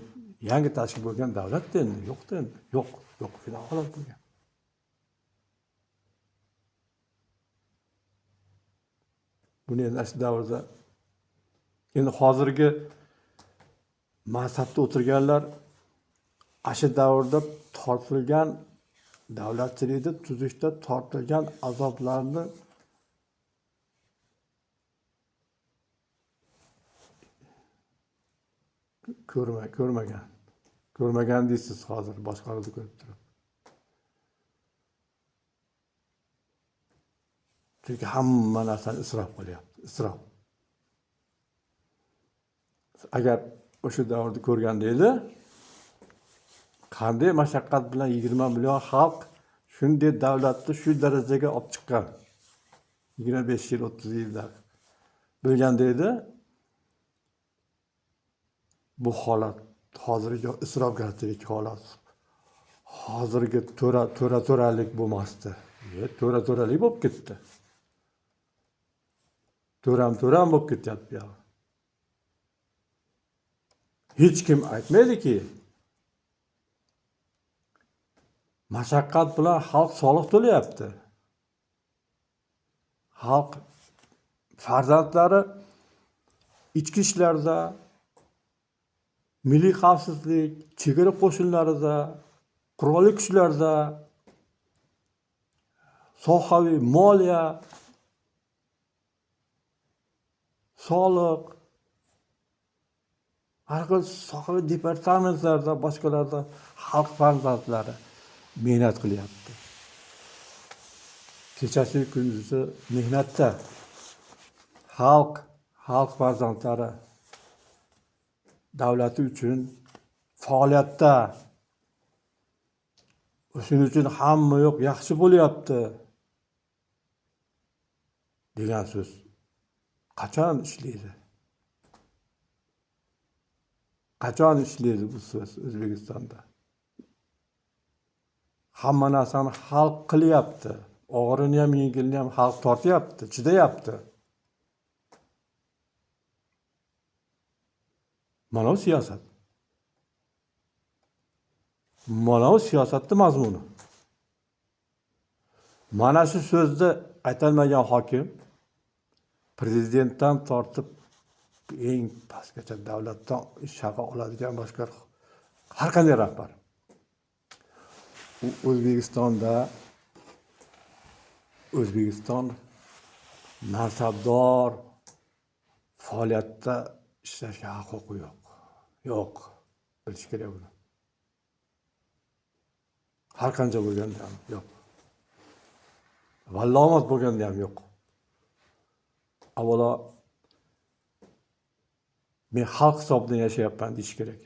yangi tashkil bo'lgan davlatda endi yo'q-da endi. Yo'q shunaqa holat bo'lgan. Buni endi shu davrda endi hozirgi mansabda o'tirganlar shu davrda tortilgan davlatchilikni tuzishda tortilgan azoblarni ko'rmagan deysiz hozir boshqalarni ko'rib turib. Chunki hamma narsani isrof qilyapti, isrof. Agar o'sha davrda ko'rganda edi, qanday mashaqqat bilan 20 million xalq shunday davlatni shu darajaga olib chiqqan. 25 yil, 30 yilda bilganda edi, bu holat hozirgi isrofgarchilik holat. Hozirgi to'ralik bo'lmasdi. To'ralik bo'lib ketdi. To'ram bo'lib ketyapti ya. Hech kim aytmaydiki, mashaqqat bilan xalq soliq to'layapti. Xalq farzandlari ichki ishlarda, milliy xavfsizlik, chegara qo'shinlarida, qurolli kuchlarda, sohaviy moliya, soliq, har xil sohaviy departamentlarda, boshqalarda xalq farzandlari mehnat qilyapti. Kechasi kunduzi mehnatda xalq farzandlari davlati uchun faoliyatda. Shuning uchun hamma yo'q yaxshi bo'lyapti degan so'z qachon ishlaydi? Qachon ishlaydi bu so'z O'zbekistonda? Hamma narsani xalq qilyapti. Og'irini ham, yengilini ham xalq tortyapti, chidayapti. Mana bu siyosat. Mana bu siyosatning mazmuni. Mana shu so'zni aytolmagan hokim prezidentdan tortib eng pastgacha davlatdan ish haqi oladigan boshqa har qanday rahbar. O'zbekiston mansabdor faoliyatda ishlashga huquqi yo'q. Yo'q. Bilish kerak buni. Har qancha bo'lganda ham yo'q. Vallomat bo'lganda ham yo'q. Avvalo men xalq hisobidan yashayapman deyish kerak.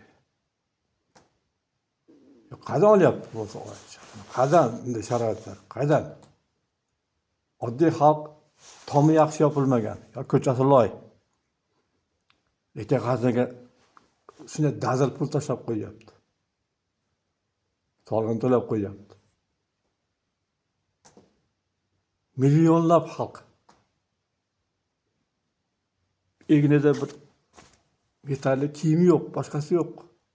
Qanday olyapti bu savol? Qanday bunday sharoitlar? Qanday? Oddiy xalq tomi yaxshi yopilmagan, yo ko'chasi loy. Lekin xazinaga shunday dazil pul tashlab qo'yapti. Soliqni to'lab qo'yapti. Millionlab xalq. Egnida bir yetarli kiyimi yo'q, boshqasi yo'q.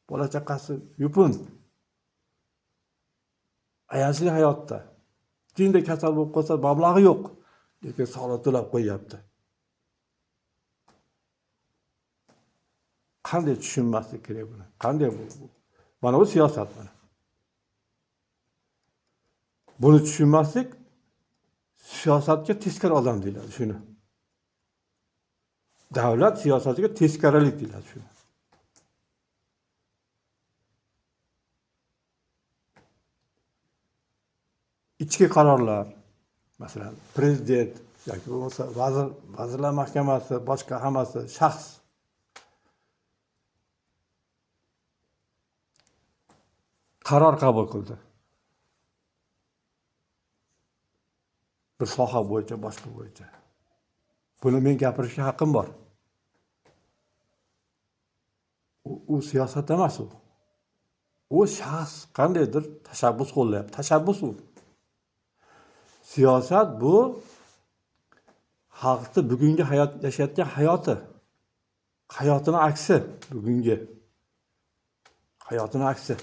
Bola chaqasi yupun. Ayanchli hayotda. Jinda kasal bo'lib qolsa, mablag'i yo'q. Lekin soliq to'lab qo'yapti. Qanday tushunmaslik kerak buni? Qanday bu? Mana bu siyosat mana. Buni tushunmaslik siyosatga teskari odam deyiladi shuni. Davlat siyosatiga teskarilik deyiladi shuni. İchki qarorlar, masalan, prezident yoki bo'lmasa vazirlar mahkamasi, boshqa hammasi shaxs qaror qabul qildi. Bir soha bo'yicha, boshqa bo'yicha. Buni men gapirishga haqqim bor. U siyosat emas u. U shaxs qandaydir tashabbus qo'llayapti. Tashabbus u. Siyosat bu xalqni bugungi hayot yashayotgan hayotini aksi, bugungi hayotini aksi.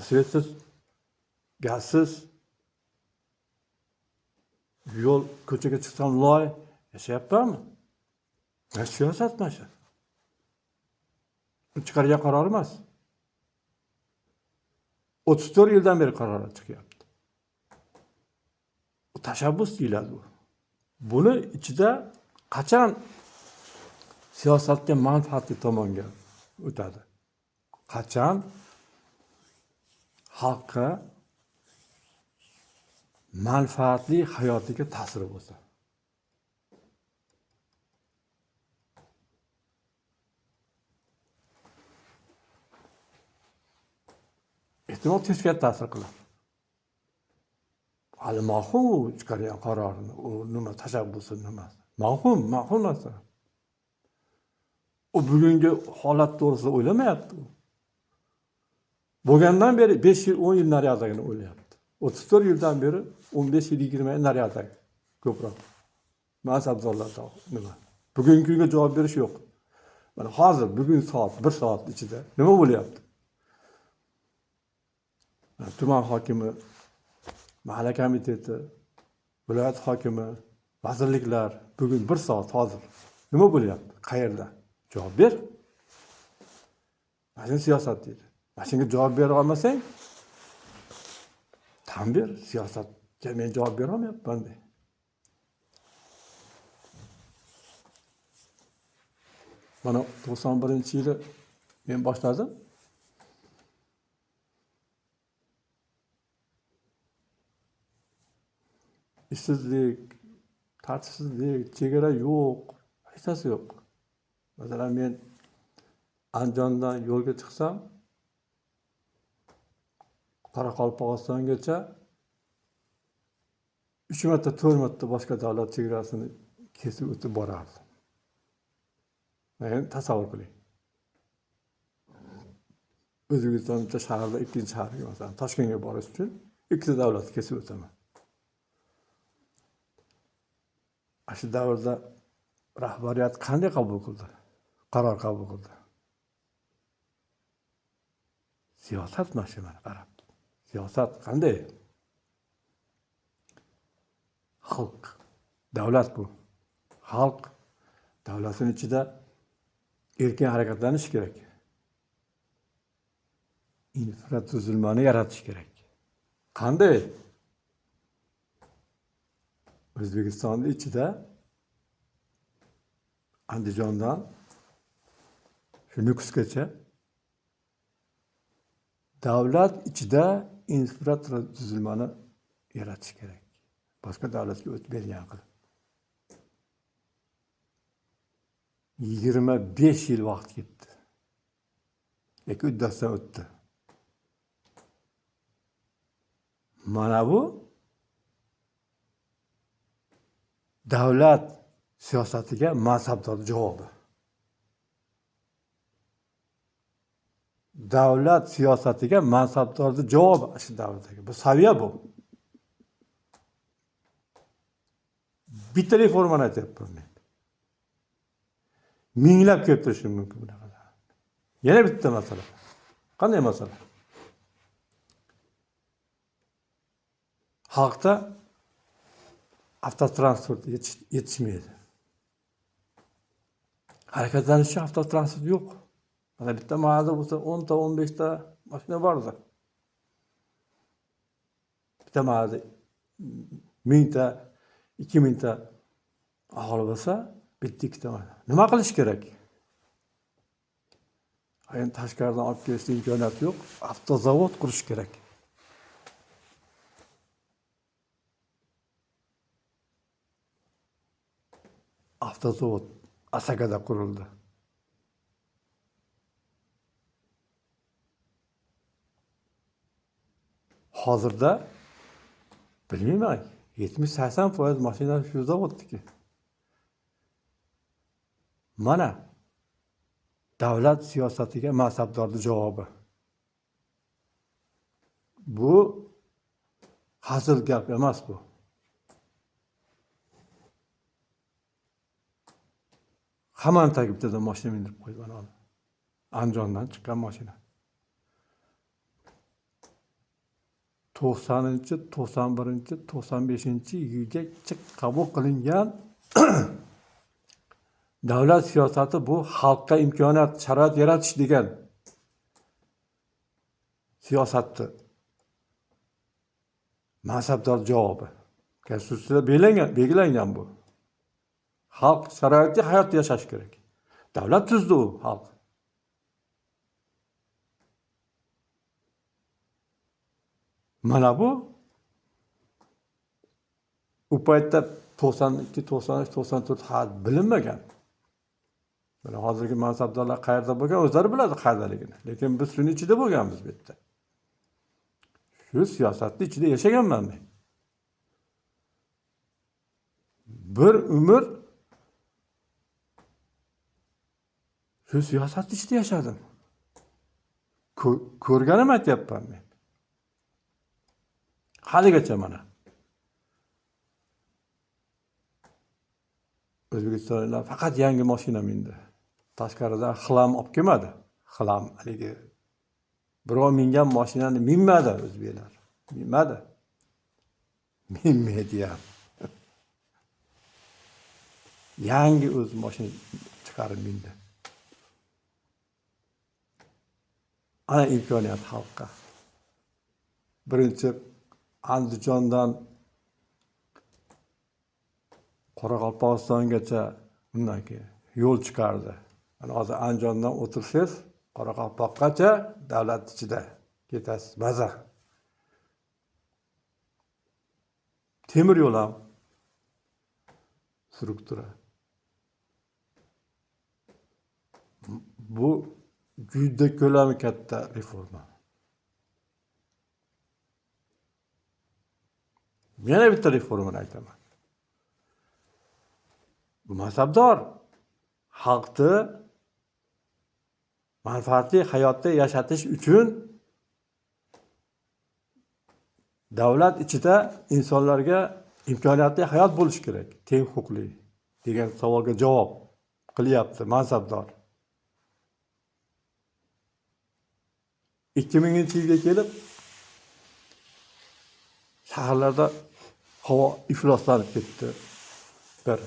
Svetsiz, gazsiz, yo'l ko'chaga chiqsam loy yashayapmanmi? Siyosat mana shu. Chiqargan qaror emas. 34 yildan beri qaror chiqyapti. Tashabbus deyiladi bu. Buni ichida qachon siyosatga manfaatli tomonga o'tadi? Qachon xalqqa manfaatli hayotiga ta'siri bo'lsa. Ehtimol teskari ta'sir qiladi. Hali mahkum chiqargan qarorini, u nima tashabbusi nima? Mahkum narsa. U bugungi holat to'g'risida o'ylamayapti. Bo'lgandan beri 5 yil, 10 yil nariyadagini o'ylayapti. 34 yildan beri 15 yil, 20 yil nariyadagi ko'proq. Mansabdorlarda nima? Bugungi kunga javob berish yo'q. Mana hozir bugun soat 1 soat ichida nima bo'lyapti? Tuman hokimi, mahalla komiteti, viloyat hokimi, vazirliklar bugun 1 soat hozir nima bo'lyapti? Qayerda? Javob ber. Mana siyosat deydi. Mana shunga javob bera olmasang, tan ber, siyosatga men javob bera olmayapman de. Mana 91-yili men boshladim. İşsizlik, tartibsizlik, chegara yo'q, hech narsa yo'q. Masalan, men Andijondan yo'lga chiqsam, Qoraqalpog'istongacha 3 marta, 4 marta boshqa davlat chegarasini kesib o'tib borardi. Men tasavvur qiling. O'zbekiston bitta shaharda ikkinchi shaharga, masalan, Toshkentga borish uchun ikkita davlatni kesib o'taman. Shu davrda rahbariyat qanday qabul qildi? Qaror qabul qildi. Siyosat mana qarab. Siyosat qanday? Xalq, davlat bu. Xalq davlatning ichida erkin harakatlanish kerak. Infratuzilmani yaratish kerak. Qanday? O'zbekistonning ichida Andijondan shu Nukusgacha davlat ichida infratuzilmani yaratish kerak. Boshqa davlatga o'tib bergan qilib. 25 yil vaqt ketdi. Lekin uddasidan o'tdi. Mana bu davlat siyosatiga mansabdorlik javobi. Davlat siyosatiga mansabdorlik javobi shu davrdagi. Bu saviya bu. Bitta reformani aytyapman men. Minglab kelib turishi mumkin bunaqa. Yana bitta masala. Qanday masala? Xalqda avtotransport yetishmaydi. Harakatlanish uchun avtotransport yo'q. Mana bitta mahallada bo'lsa 10 ta, 15 ta mashina bordi. Bitta mahallada 1000 ta, 2000 ta aholi bo'lsa, bitta ikkita mashina. Nima qilish kerak? Endi tashqaridan olib kelishga imkoniyat yo'q. Avtozavod qurish kerak. Avtozavod Asakada qurildi. Hozirda bilmayman, 70-80% mashina shu zavodniki. Mana davlat siyosatiga mansabdorlik javobi. Bu hazil gap emas bu. Hammani tagiga bittadan mashina mindirib qo'ydi mana uni. Andijondan chiqqan mashina. 90-chi, 91-chi, 95-chi yilgacha qabul qilingan davlat siyosati bu xalqqa imkoniyat, sharoit yaratish degan siyosatni mansabdor javobi. Konstitutsiyada belgilangan bu. Xalq sharoitli hayot yashash kerak. Davlat tuzdi u xalq. Mana bu u paytda 92, 93, 94 hali bilinmagan. Mana hozirgi mansabdorlar qayerda bo'lgan o'zlari biladi qayerdaligini. Lekin biz shuning ichida bo'lganmiz bu yerda. Shu siyosatning ichida yashaganman men. Bir umr shu siyosatning ichida yashadim. Ko'rganim aytyapman men. Haligacha mana. O'zbekistonliklar faqat yangi mashina mindi. Tashqaridan xlam olib kelmadi. Xlam haligi birov mingan mashinani minmadi o'zbeklar. Minmadi. Minmaydi ham. Yangi o'z mashina chiqarib mindi. Ana imkoniyat xalqqa. Birinchi Andijondan Qoraqalpog'istongacha undan keyin yo'l chiqardi. Mana hozir Andijondan o'tirsangiz Qoraqalpoqgacha davlat ichida ketasiz, maza. Temir yo'l ham struktura. Bu juda ko'lami katta reforma. Yana bitta reformani aytaman. Bu mansabdor xalqni manfaatli hayotda yashatish uchun davlat ichida insonlarga imkoniyatli hayot bo'lishi kerak, teng huquqli degan savolga javob qilyapti mansabdor. 2000-yilga kelib shaharlarda havo ifloslanib ketdi. Bir.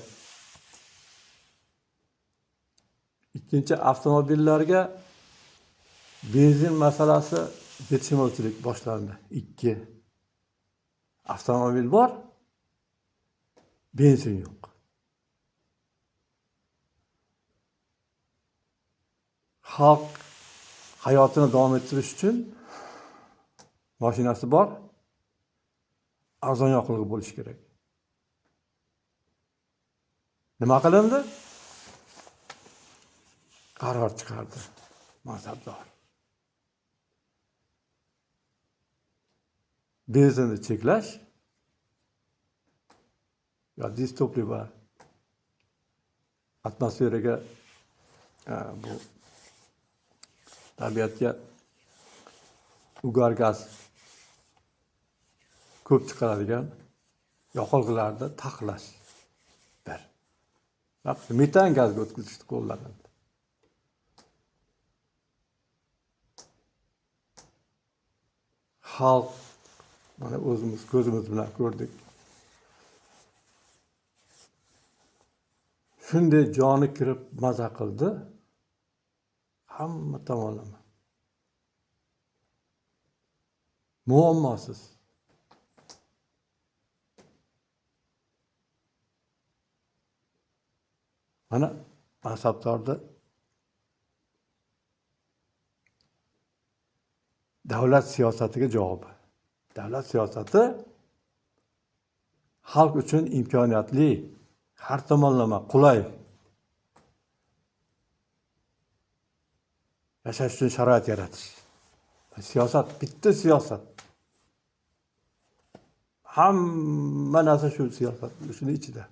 Ikkinchi, avtomobillarga benzin masalasi yetishmovchilik boshlandi. 2. Avtomobil bor, benzin yo'q. Xalq hayotini davom ettirish uchun mashinasi bor, arzon yoqilg'i bo'lishi kerak. Nima qilindi? Qaror chiqardi mansabdor. Benzinni cheklash va distopliva atmosferaga bu tabiatga ugar gaz ko'p chiqaradigan yoqilg'ilarni taqiqlash. Bir. Metan gazga o'tkazishni qo'llanadi. Xalq mana o'zimiz ko'zimiz bilan ko'rdik. Shunday joni kirib maza qildi. Hamma tomonlama. Muammosiz. Mana mansabdorda davlat siyosatiga javob. Davlat siyosati xalq uchun imkoniyatli, har tomonlama qulay yashash uchun sharoit yaratish. Siyosat bitta siyosat. Hamma narsa shu siyosat, shuning ichida.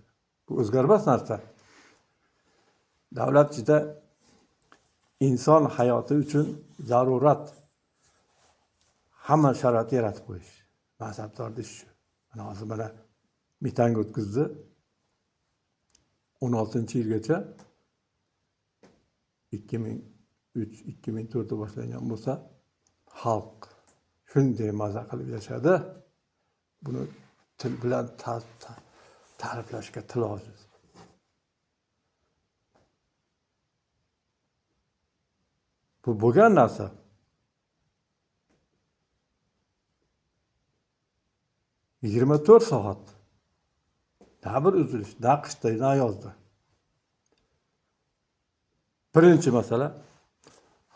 Bu o'zgarmas narsa. Davlat ichida inson hayoti uchun zarurat hamma sharoit yaratib qo'yish. Mansabdorda shu. Mana hozir mana mitanga o'tkazdi. 16-yilgacha 2003-2004'da boshlangan bo'lsa, xalq shunday maza qilib yashadi. Buni til bilan ta'riflashga til ojiz. Bu bo'lgan narsa. Yigirma 24 soat. Na bir uzilish, na qishda, na yozda. Birinchi masala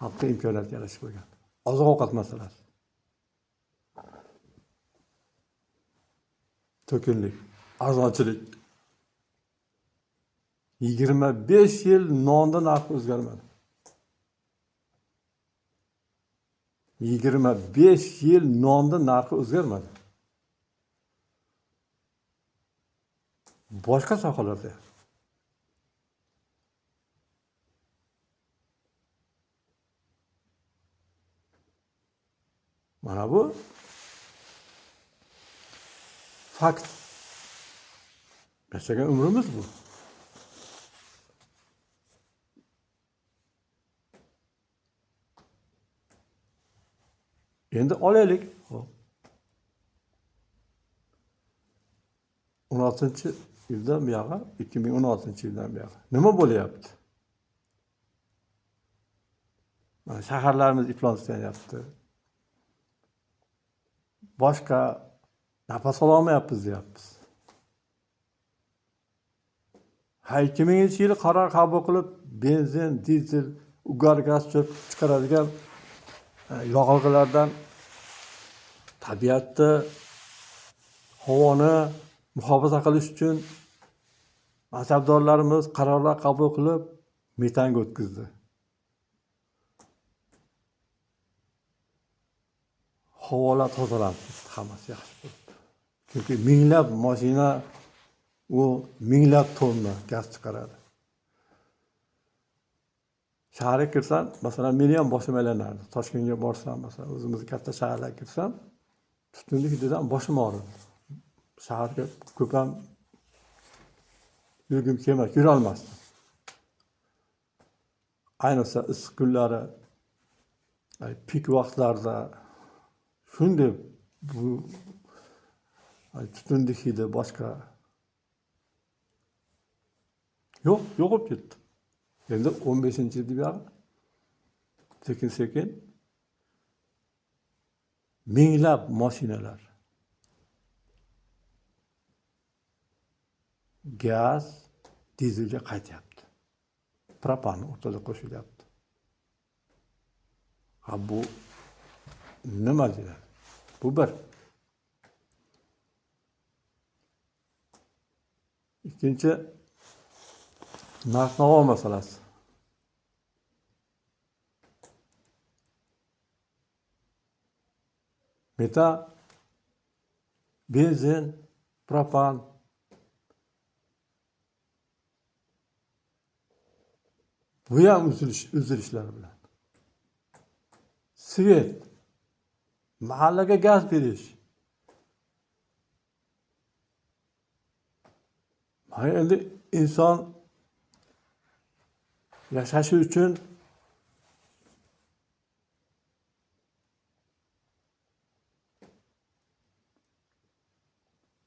xalqqa imkoniyat yaratish bo'lgan. Oziq-ovqat masalasi. To'kinlik, arzonchilik. 25 yil nonda narxi o'zgarmadi. 25 yil nonda narxi o'zgarmadi. Boshqa sohalarda mana bu fakt. Yashagan umrimiz bu. Endi olaylik. 16-yildan buyog'i, 2016-yildan buyog'i nima bo'lyapti? Mana shaharlarimiz ifloslanyapti. Boshqa nafas ololmayapmiz deyapmiz. 2000-yil qaror qabul qilib, benzin, dizel, ugar gaz chiqaradigan yoqilg'ilardan tabiatni, havoni muhofaza qilish uchun mansabdorlarimiz qarorlar qabul qilib, metanga o'tkazdi. Havolar tozalandi, hammasi yaxshi bo'ldi. Chunki minglab mashina u minglab tonna gaz chiqaradi. Shaharga kirsam, masalan, meni ham boshim aylanardi. Toshkentga borsam, masalan, o'zimizning katta shaharlarga kirsam, tutunli hididan boshim og'ridi. Shaharga ko'p ham yurgim kelmas, yura olmasdim. Ayniqsa issiq kunlari, pik vaqtlarda shunday bu tutunli hidi boshqa yo'qolib ketdi. Endi 15-yilda buyog'i sekin-sekin minglab mashinalar gaz, dizelga qaytyapti. Propan o'rtada qo'shilyapti. Ha bu nima deyiladi? Bu bir. Ikkinchi narx-navo masalasi. Metan, benzin, propan bu ham uzilishlar bilan. Svet, mahallaga gaz berish. Mana endi inson yashashi uchun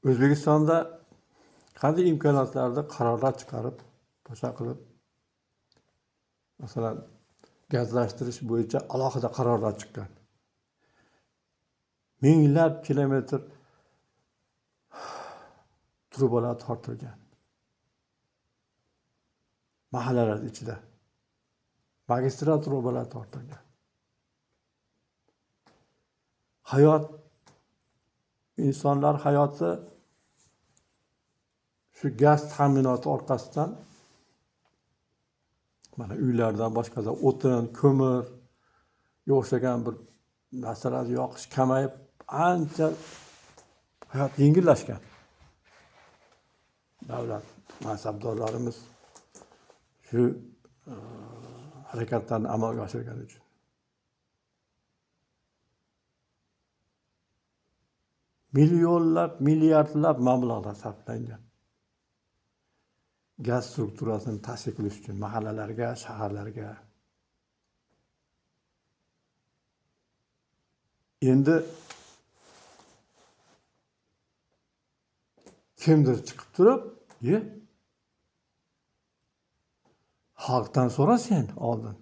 O'zbekistonda qanday imkoniyatlarda qarorlar chiqarib, boshqa qilib, masalan, gazlashtirish bo'yicha alohida qarorlar chiqqan. Minglab kilometr trubalar tortilgan. Mahallalar ichida magistral trubalar tortilgan. Hayot, insonlar hayoti shu gaz ta'minoti orqasidan mana uylardan boshqada o'tin, ko'mir o'xshagan bir narsalar yoqish kamayib, ancha hayot yengillashgan. Davlat mansabdorlarimiz shu harakatlarni amalga oshirgani uchun. Millionlab, milliardlab mablag'lar sarflangan. Gaz strukturasini tashkil qilish uchun mahallalarga, shaharlarga Endi kimdir chiqib turib, xalqdan so'ra sen oldin.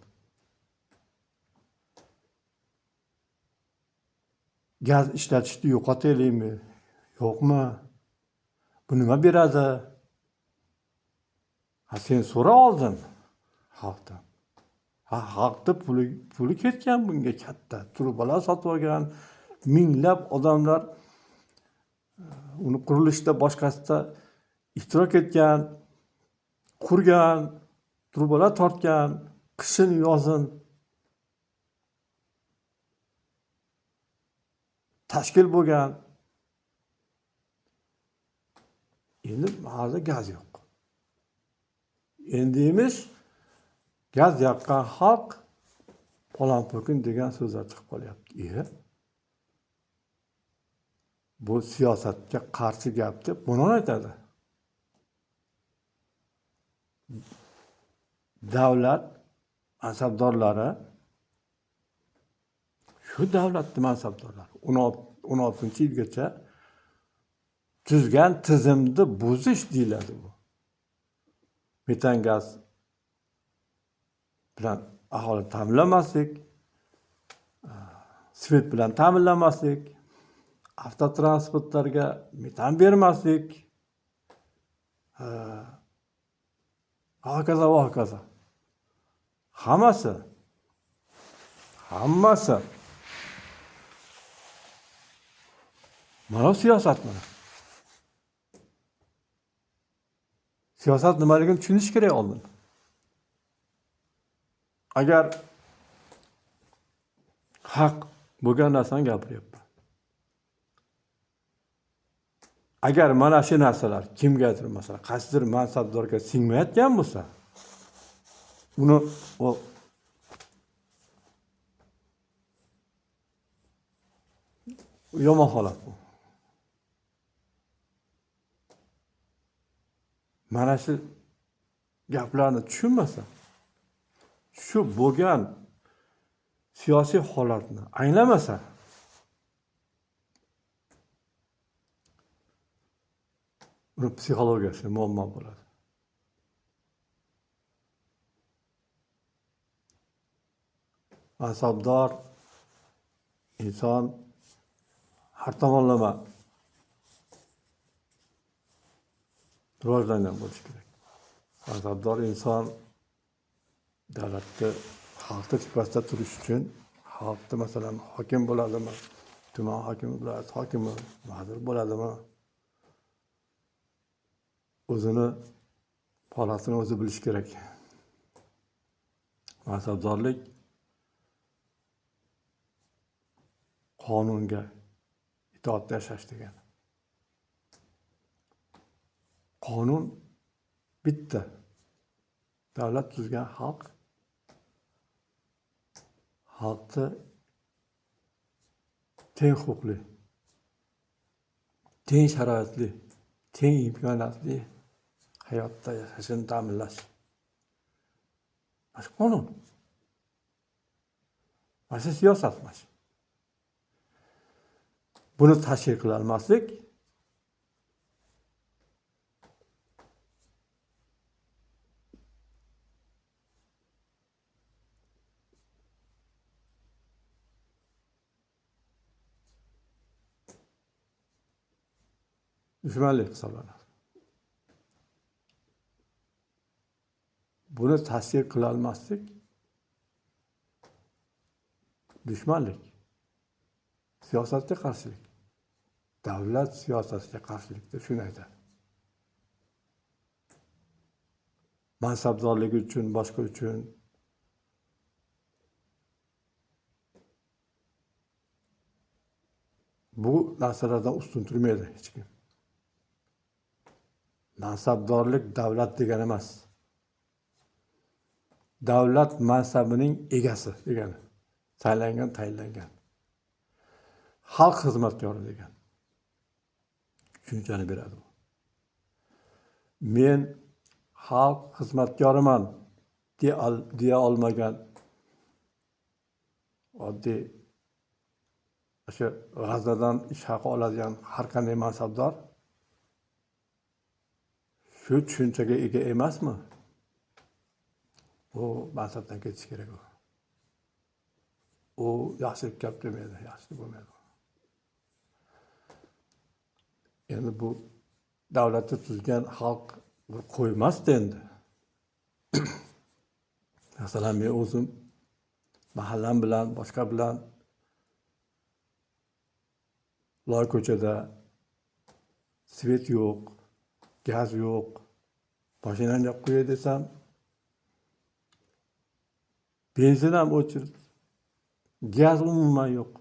Gaz ishlatishni yo'qotaylikmi, yo'qmi? Bu nima beradi? Sen so'ra oldin xalqdan. Xalqda puli ketgan bunga katta. Trubalar sotib olgan, minglab odamlar uni qurilishda boshqasida ishtirok etgan, qurgan, trubalar tortgan, qishin yozin tashkil bo'lgan. Endi mahallada gaz yo'q. Endi emish gaz yoqqan xalq palon-po'kin degan so'zlar chiqib qolyapti. Bu siyosatga qarshi gap deb buni aytadi. Davlat mansabdorlari, shu davlatning mansabdorlari 16-yilgacha tuzgan tizimni buzish deyiladi bu. Metan gaz bilan aholi ta'minlamaslik, svet bilan ta'minlamaslik, avtotransportlarga metan bermaslik, hokazo va hokazo. Hammasi mana siyosat mana. Siyosat nimaligini tushunish kerak oldin. Agar haq bo'lgan narsani gapiryapman. Agar mana shu narsalar kimgadir masalan qaysidir mansabdorga singmayotgan bo'lsa, uni yomon holat bu. Mana shu gaplarni tushunmasa, shu bo'lgan siyosiy holatni anglamasa, uni psixologiyasi muammo bo'ladi. Mansabdor inson har tomonlama rivojlangan bo'lishi kerak. Mansabdor inson davlatda xalqni tepasida turish uchun xalqda masalan hokim bo'ladimi, tuman hokimi, viloyat hokimi, vazir bo'ladimi, o'zini holatini o'zi bilish kerak. Mansabdorlik qonunga itoatda yashash degani. Qonun bitta. Davlat tuzgan xalq, xalqni teng huquqli, teng sharoitli, teng imkoniyatli hayotda yashashini ta'minlash. Mana shu qonun. Mana shu siyosat. Buni tashkil qila olmaslik dushmanlik hisoblanadi. Buni tashkil qila olmaslik dushmanlik, siyosatga qarshilik, davlat siyosatiga qarshilik deb shuni aytadi. Mansabdorligi uchun, boshqa uchun bu narsalardan ustun turmaydi hech kim. Mansabdorlik davlat degani emas. Davlat mansabining egasi degani. Tayinlangan. Xalq xizmatkori degan tushunchani beradi. Men xalq xizmatkoriman deya olmagan oddiy o'sha g'aznadan ish haqi oladigan har qanday mansabdor shu tushunchaga ega emasmi? U mansabdan ketishi kerak u. U yaxshilik gap demaydi, yaxshilik bo'lmaydi. Endi bu davlatni tuzgan xalq qo'ymasdi endi. Masalan, men o'zim mahallam bilan, boshqa bilan loy ko'chada svet yo'q, gaz yo'q, mashinani yoqib qo'yay desam, benzin ham o'chirdi, gaz umuman yo'q.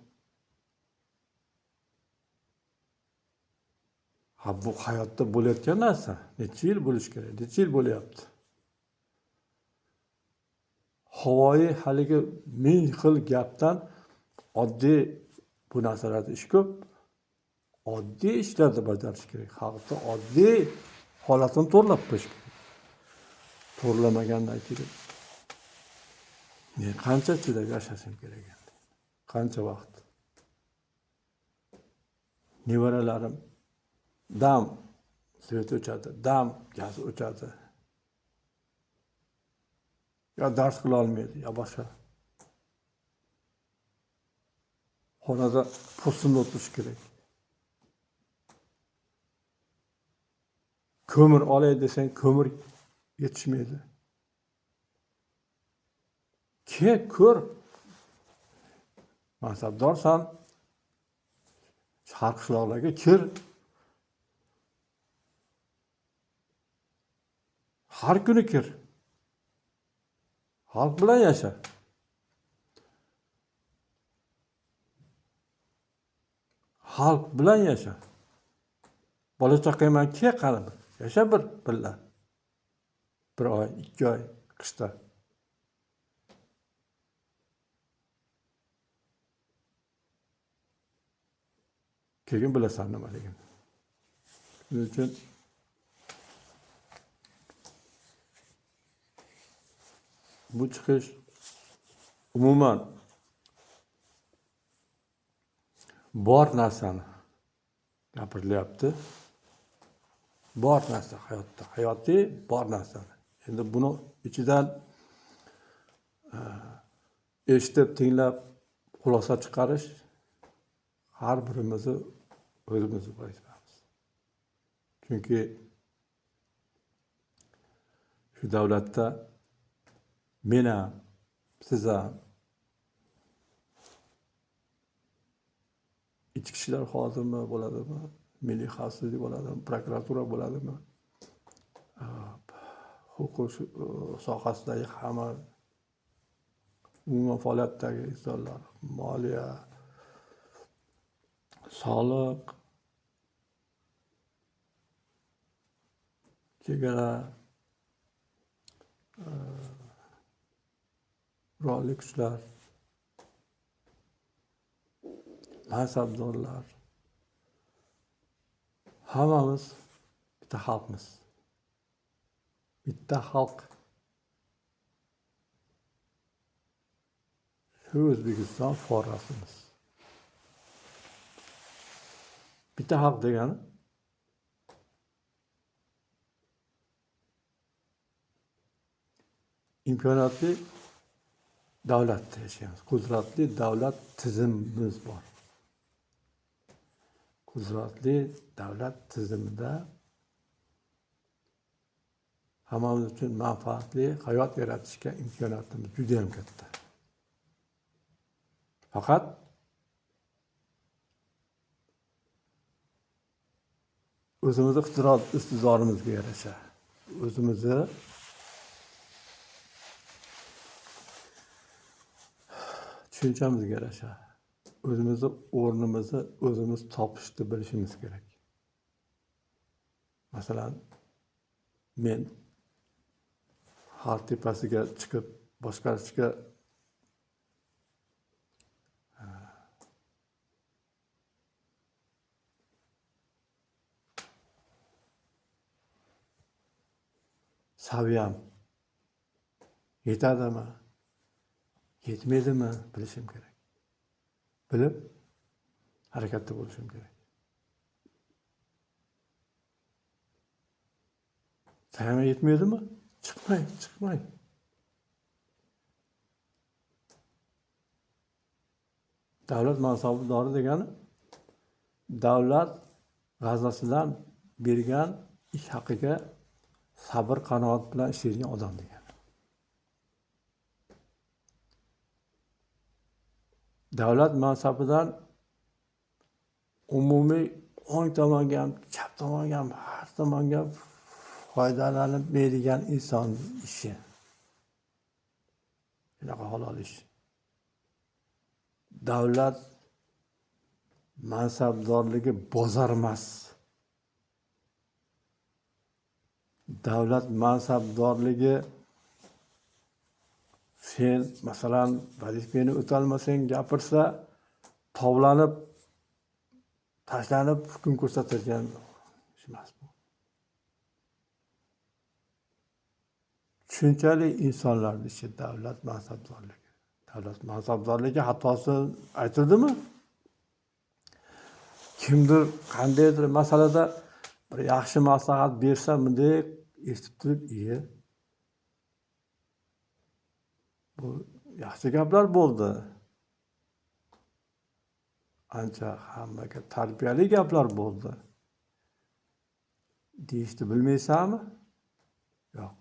Ha, bu hayotda bo'layotgan narsa. Necha yil bo'lishi kerak? Necha yil bo'lyapti? Havoyi haligi ming xil gapdan oddiy bu narsalarda ish ko'p. Oddiy ishlarni bajarish kerak. Xalqni oddiy holatini to'g'rilab qo'yish kerak. To'g'rilamagandan keyin men qancha chidab yashashim kerak endi? Qancha vaqt? Nevaralarim dam svet o'chadi, dam gaz o'chadi. Ya dars qila olmaydi, ya boshqa. Xonada po'stinda o'tirish kerak. Ko'mir olay desang, ko'mir yetishmaydi. Ko'r. Mansabdorsan, shahar qishloqlarga kir. Har kuni kir. Xalq bilan yasha. Xalq bilan yasha. Bola chaqayman ke qani yasha birga. Bir oy, 2 oy qishda. Keyin bilasan nimaligini. Shuning uchun bu chiqish umuman bor narsani gapirilyapti. Bor narsa hayotda, hayotiy bor narsani. Endi buni ichidan eshitib, tinglab, xulosa chiqarish har birimizni o'zimizni vazifamiz. Chunki shu davlatda men ham, siz ham, ichki ishlar xodimi bo'ladimi, milliy xavfsizlik bo'ladimi, prokuratura bo'ladimi, huquq sohasidagi hamma umuman faoliyatdagi insonlar, moliya, soliq, chegara, qurolli kuchlar, mansabdorlar, hammamiz bitta xalqmiz. Bitta xalq. Shu O'zbekiston fuqarosimiz. Bitta xalq degani imkoniyatli davlatda yashaymiz. Qudratli davlat tizimimiz bor. Qudratli davlat tizimida hammamiz uchun manfaatli hayot yaratishga imkoniyatimiz juda ham katta. Faqat o'zimizni iqtidorimizga yarasha, o'zimizni tushunchamizga yarasha, o'zimizni o'rnimizni o'zimiz topishni bilishimiz kerak. Masalan, men xalq tepasiga chiqib boshqarishga saviyam yetadimi, yetmaydimi bilishim kerak. Bilib, harakatda bo'lishim kerak. Sayama yetmaydimi? Chiqmang. Davlat mansabdori degani davlat g'aznasidan bergan ish haqiga sabr, qanoat bilan ishlaydigan odam degani. Davlat mansabidan umumiy o'ng tomonga ham, chap tomonga ham, har tomonga foydalanib bergan inson ishi. Shunaqa halol ish. Davlat mansabdorligi bozor emas. Davlat mansabdorligi sen masalan vazifani o'tolmasang gapirsa tovlanib, tashlanib hukm ko'rsatadigan ish emas bu. Tushunchali insonlarning ishi davlat mansabdorligi. Davlat mansabdorligi xatosi aytildimi? Kimdir qandaydir masalada bir yaxshi maslahat bersa, bunday eshitib turib, bu yaxshi gaplar bo'ldi. Ancha hammaga tarbiyali gaplar bo'ldi. Deyishni bilmaysanmi? Yo'q.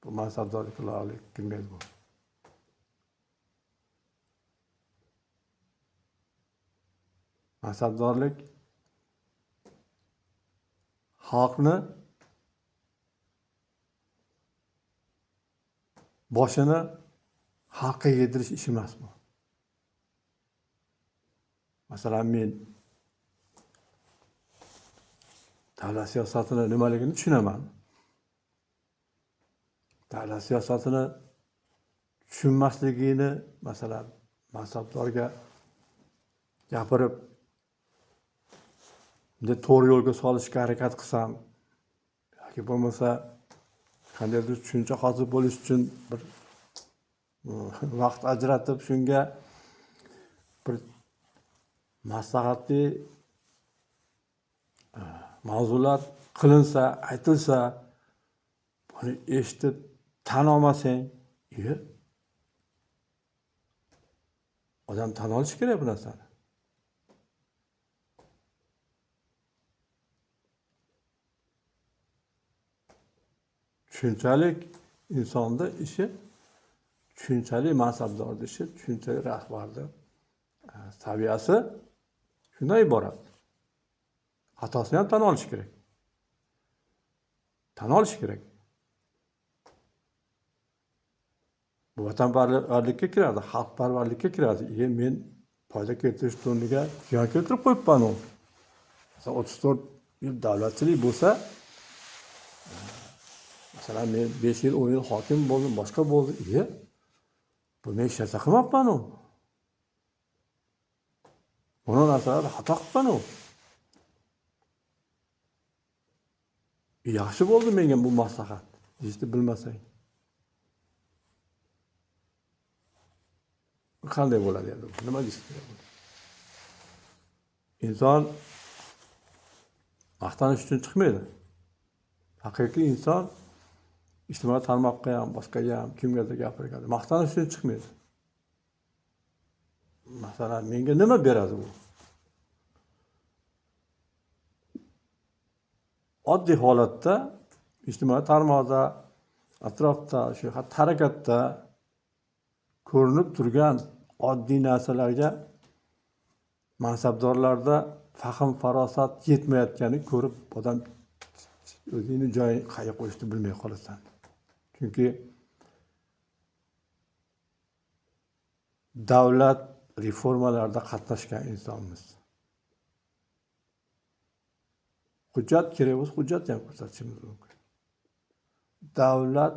Bu mansabdorlik loyiq kelmaydi bu. Mansabdorlik xalqni boshini xalqqa yedirish ishi emas bu. Masalan, men davlat siyosatini nimaligini tushunaman. Davlat siyosatini tushunmasligini masalan mansabdorga gapirib bunday to'g'ri yo'lga solishga harakat qilsam yoki bo'lmasa qandaydir tushuncha hosil bo'lish uchun bir vaqt ajratib shunga bir maslahatli mavzular qilinsa, aytilsa, buni eshitib tan olmasang, odam tan olishi kerak bu narsani. Tushunchalik insonda ishi, tushunchali mansabdorning ishi, tushunchali rahbarning saviyasi shundan iborat. Xatosini ham tan olish kerak. Tan olish kerak. Bu vatanparvarlikka kiradi, xalqparvarlikka kiradi. Men foyda keltirish o'rniga ziyon keltirib qo'yibman-ku. Masalan, 34 yil davlatchilik bo'lsa, masalan, men 5 yil, 10 yil hokim bo'ldim, boshqa bo'ldi. Bu men hech narsa qilmabman-ku. Buni narsalar xato qilibman-ku. Yaxshi bo'ldi menga bu maslahat. Hech bilmasang. Qanday bo'ladi endi? Nima deyish kerak? Inson maqtanish uchun chiqmaydi. Haqiqiy inson ijtimoiy tarmoqqa ham, boshqaga ham, kimgadir gapiradi. Maqtanish uchun chiqmaydi. Masalan, menga nima beradi bu? Oddiy holatda ijtimoiy tarmoqda, atrofda, shu harakatda ko'rinib turgan oddiy narsalarga mansabdorlarda fahm farosat yetmayotganini ko'rib odam o'zini joyiga qayerga qo'yishni bilmay qolasan. Chunki davlat reformalarida qatnashgan insonmiz. Hujjat kerak bo'lsa, hujjat ham ko'rsatishimiz mumkin. Davlat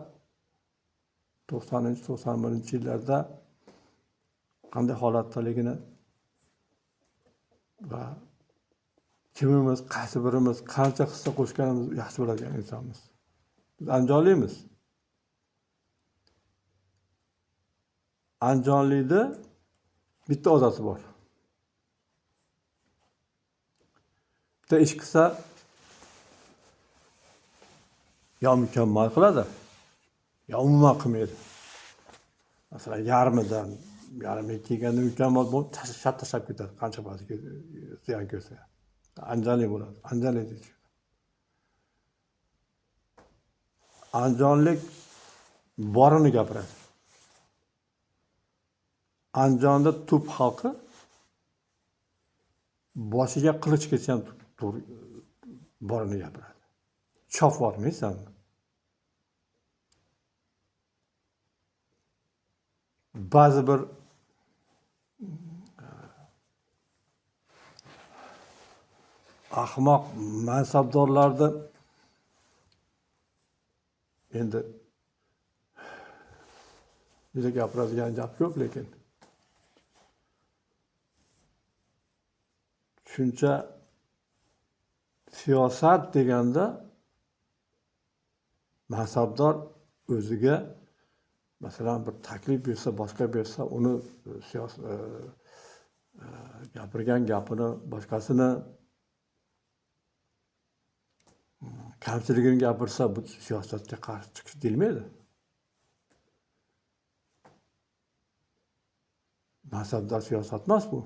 90-91-yillarda qanday holatdaligini va kimimiz, qaysi birimiz qancha hissa qo'shganimizni yaxshi biladigan insonmiz. Biz Andijonlimiz. Andijonlikda bitta odati bor. Bitta ish qilsa, yo mukammal qiladi, yo umuman qilmaydi. Masalan, yarmiga kelganda mukammal bo'lib, tashlab ketadi, qancha ba'zi ziyon ko'rsa. Andijonlik bo'ladi, andijonlik deydi. Andijonlik borini gapiradi. Andijonda tub xalqi boshiga qilich ketgan borini gapiradi. Chof bormaysanmi? Ba'zi bir ahmoq mansabdorlarni endi juda gapiradigan gap ko'p, lekin shuncha siyosat deganda mansabdor o'ziga masalan bir taklif bersa, boshqa bersa, uni gapirgan gapini, boshqasini kamchiligini gapirsa, bu siyosatga qarshi chiqish deyilmaydi. Mansabdor siyosat emas bu.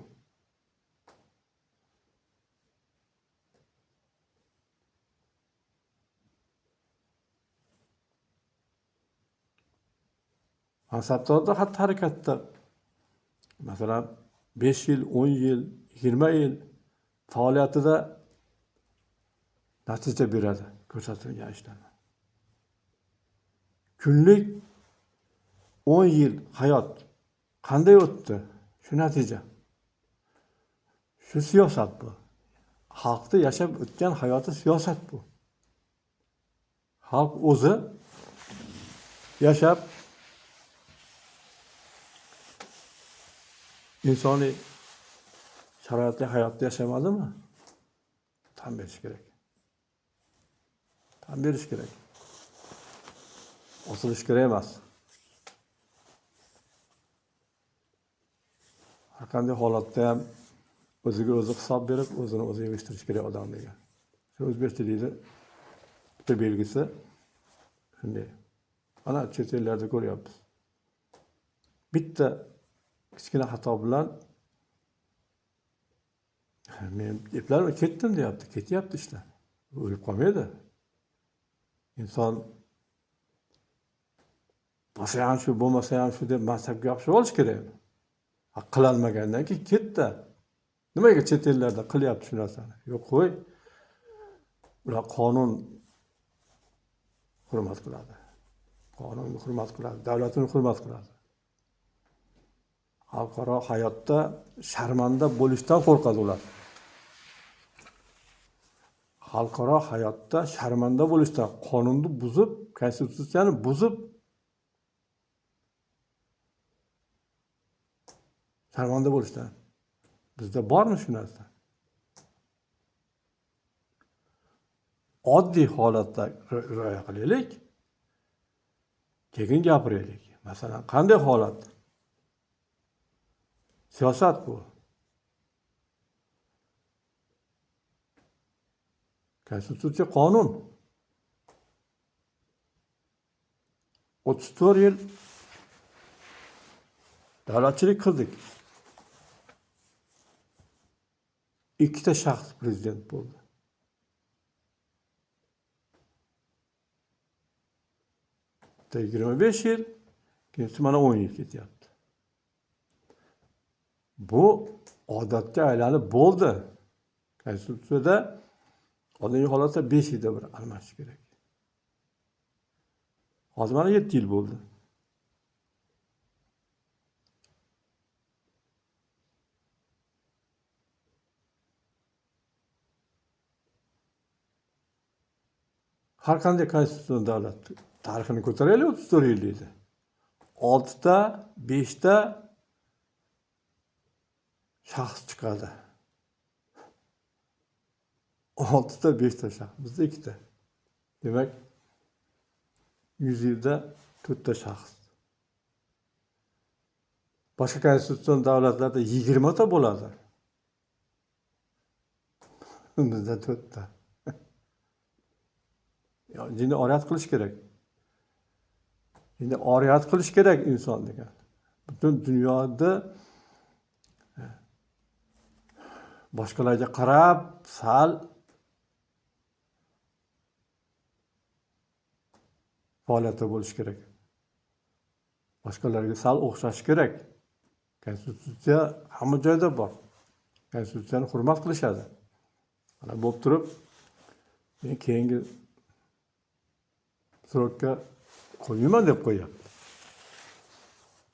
Mansabdorda xatti harakatda masalan 5 yil, 10 yil, 20 yil faoliyatida natija beradi ko'rsatilgan ishlarni. Kunlik 10 yil hayot qanday o'tdi? Shu natija. Shu siyosat bu. Xalqda yashab o'tgan hayoti siyosat bu. Xalq o'zi yashab insoniy sharoitli hayotda yashamadimi? Tan berish kerak. Tan berish kerak. Osilish kerak emas. Har qanday holatda ham o'ziga o'zi hisob berib, o'zini o'zi yig'ishtirish kerak odam degan. Shu o'zbekchilikni bitta belgisi shunday. Ana chet ellarda ko'ryapmiz. Bitta kichkina xato bilan men eplarim ketdim deyapti, ketyapti işte. O'lib qolmaydi. Inson bo'lsa ham shu, bo'lmasa ham shu deb mansabga yopishib olish kerak. Qilolmagandan keyin ketdi. Nimaga chet ellarda qilyapti shu narsani? Yo'q, qo'y. Ular qonun hurmat qiladi. Qonunni hurmat qiladi, davlatini hurmat qiladi. Xalqaro hayotda sharmanda bo'lishdan qo'rqadi ular. Xalqaro hayotda sharmanda bo'lishdan, qonunni buzib, konstitutsiyani buzib sharmanda bo'lishdan. Bizda bormi shu narsa? Oddiy holatda rioya qilaylik, keyin gapiraylik. Masalan, qanday holat? Siyosat bu. Konstitutsiya qonun. 34 yil davlatchilik qildik. Ikkita shaxs prezident bo'ldi. Bitta 25 yil, ikkinchisi mana 10 yil ketyapti. Bu odatga aylanib bo'ldi. Konstitutsiyada oddiy holatda 5 yilda bir almashish kerak. Hozir mana 7 yil bo'ldi. Har qanday konstitutsion davlat tarixini ko'taraylik, 34 yil deydi. 6 ta, 5 ta shaxs chiqadi. 6 ta, 5 ta shaxs. Bizda 2 ta. Demak, 100 yilda 4 ta shaxs. boshqa konstitutsion davlatlarda 20 ta bo'ladi. Bizda 4 ta. Endi oriyat qilish kerak. Endi oriyat qilish kerak inson degan. Butun dunyoda boshqalarga qarab sal faoliyatda bo'lish kerak. Boshqalarga sal o'xshash kerak. Konstitutsiya hamma joyda bor. Konstitutsiyani hurmat qilishadi. Mana bo'lib turib, men keyingi srokka qo'ymayman deb qo'yapti.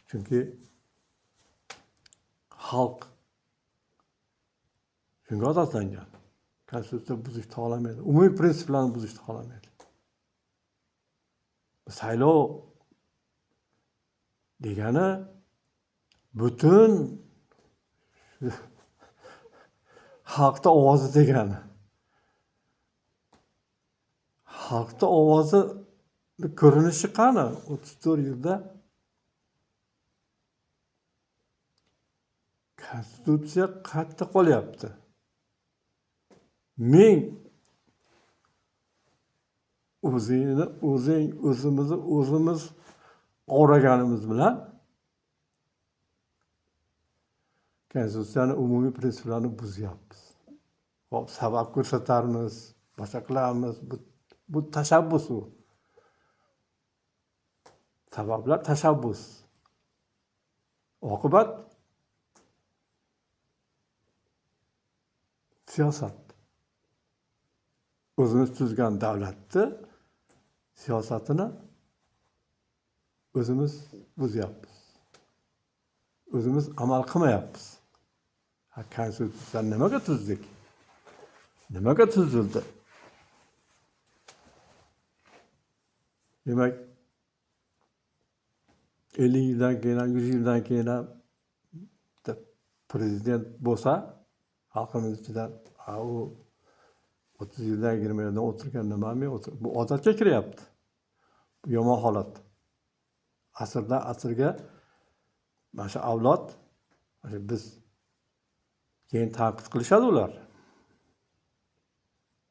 Chunki xalq shunga odatlangan. Konstitutsiya buzishni xohlamaydi. Umumiy prinsiplarni buzishni xohlamaydi. Saylov degani butun xalqda ovozi degani. Xalqda ovozi ko'rinishi qani? 34 yilda konstitutsiya qayerda qolyapti? Men o'zimiz o'raganimiz bilan konstitutsiyani umumiy prinsiplarini buzyapmiz. Hop, sabab ko'rsatarmiz, boshqa qilamiz. Bu tashabbus u. Sabablar tashabbus. Oqibat siyosat. O'zimiz tuzgan davlatni siyosatini o'zimiz buzyapmiz. O'zimiz amal qilmayapmiz. Konstitutsiyani nimaga tuzdik? Nimaga tuzildi? Demak, 50 yildan keyin, 100 yildan keyin prezident bo'lsa, xalqimiz ichidan u 30 yildan 20 yildan o'tirgan nimami? Bu odatga kiryapti. Bu yomon holat. Asrdan asrga mana shu avlod, biz keyin tanqid qilishadi ular.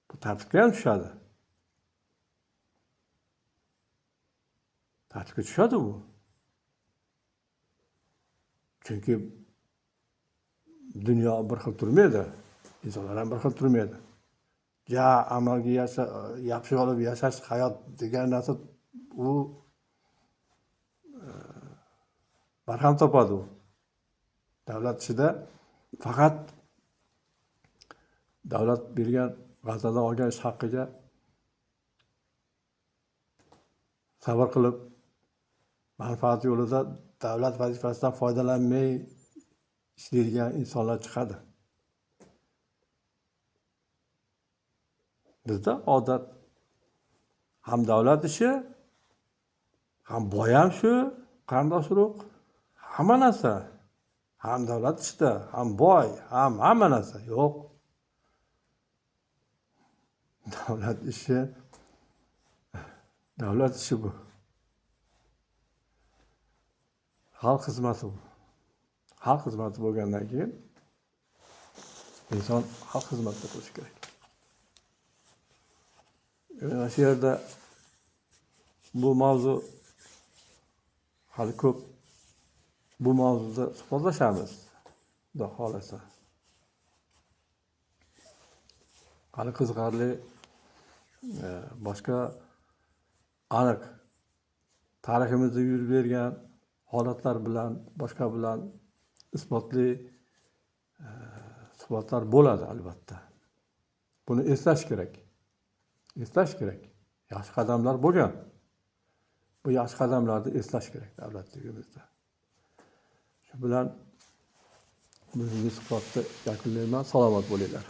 Bu tartibga ham tushadi. Tartibga tushadi bu. Chunki dunyo bir xil turmaydi. insonlar ham bir xil turmaydi. Ja amalga yaxshi olib yashash hayot degan narsa u barham topadi u. Davlat ishida faqat davlat bergan va'dadan olgan ish haqqiga sabr qilib manfaat yo'lida davlat vazifasidan foydalanmay ishlaydigan insonlar chiqadi. Bizda odat ham davlat ishi, ham boy ham shu, qarindosh urug', hamma narsa. Ham davlat ishida, ham boy, ham hamma narsa. Yo'q. Davlat ishi bu. Xalq xizmati bu. Xalq xizmati bo'lgandan keyin inson xalq xizmatida bo'lishi kerak. Mana shu yerda bu mavzu hali ko'p bu mavzuda suhbatlashamiz, xudo xolasa. Hali qiziqarli boshqa aniq tariximizda yurib bergan holatlar bilan, boshqa bilan isbotli suhbatlar bo'ladi albatta. Buni eslash kerak. Yaxshi qadamlar bo'lgan. Bu yaxshi qadamlarni eslash kerak davlatligimizda. Shu bilan bugungi suhbatni yakunlayman. Salomat bo'linglar.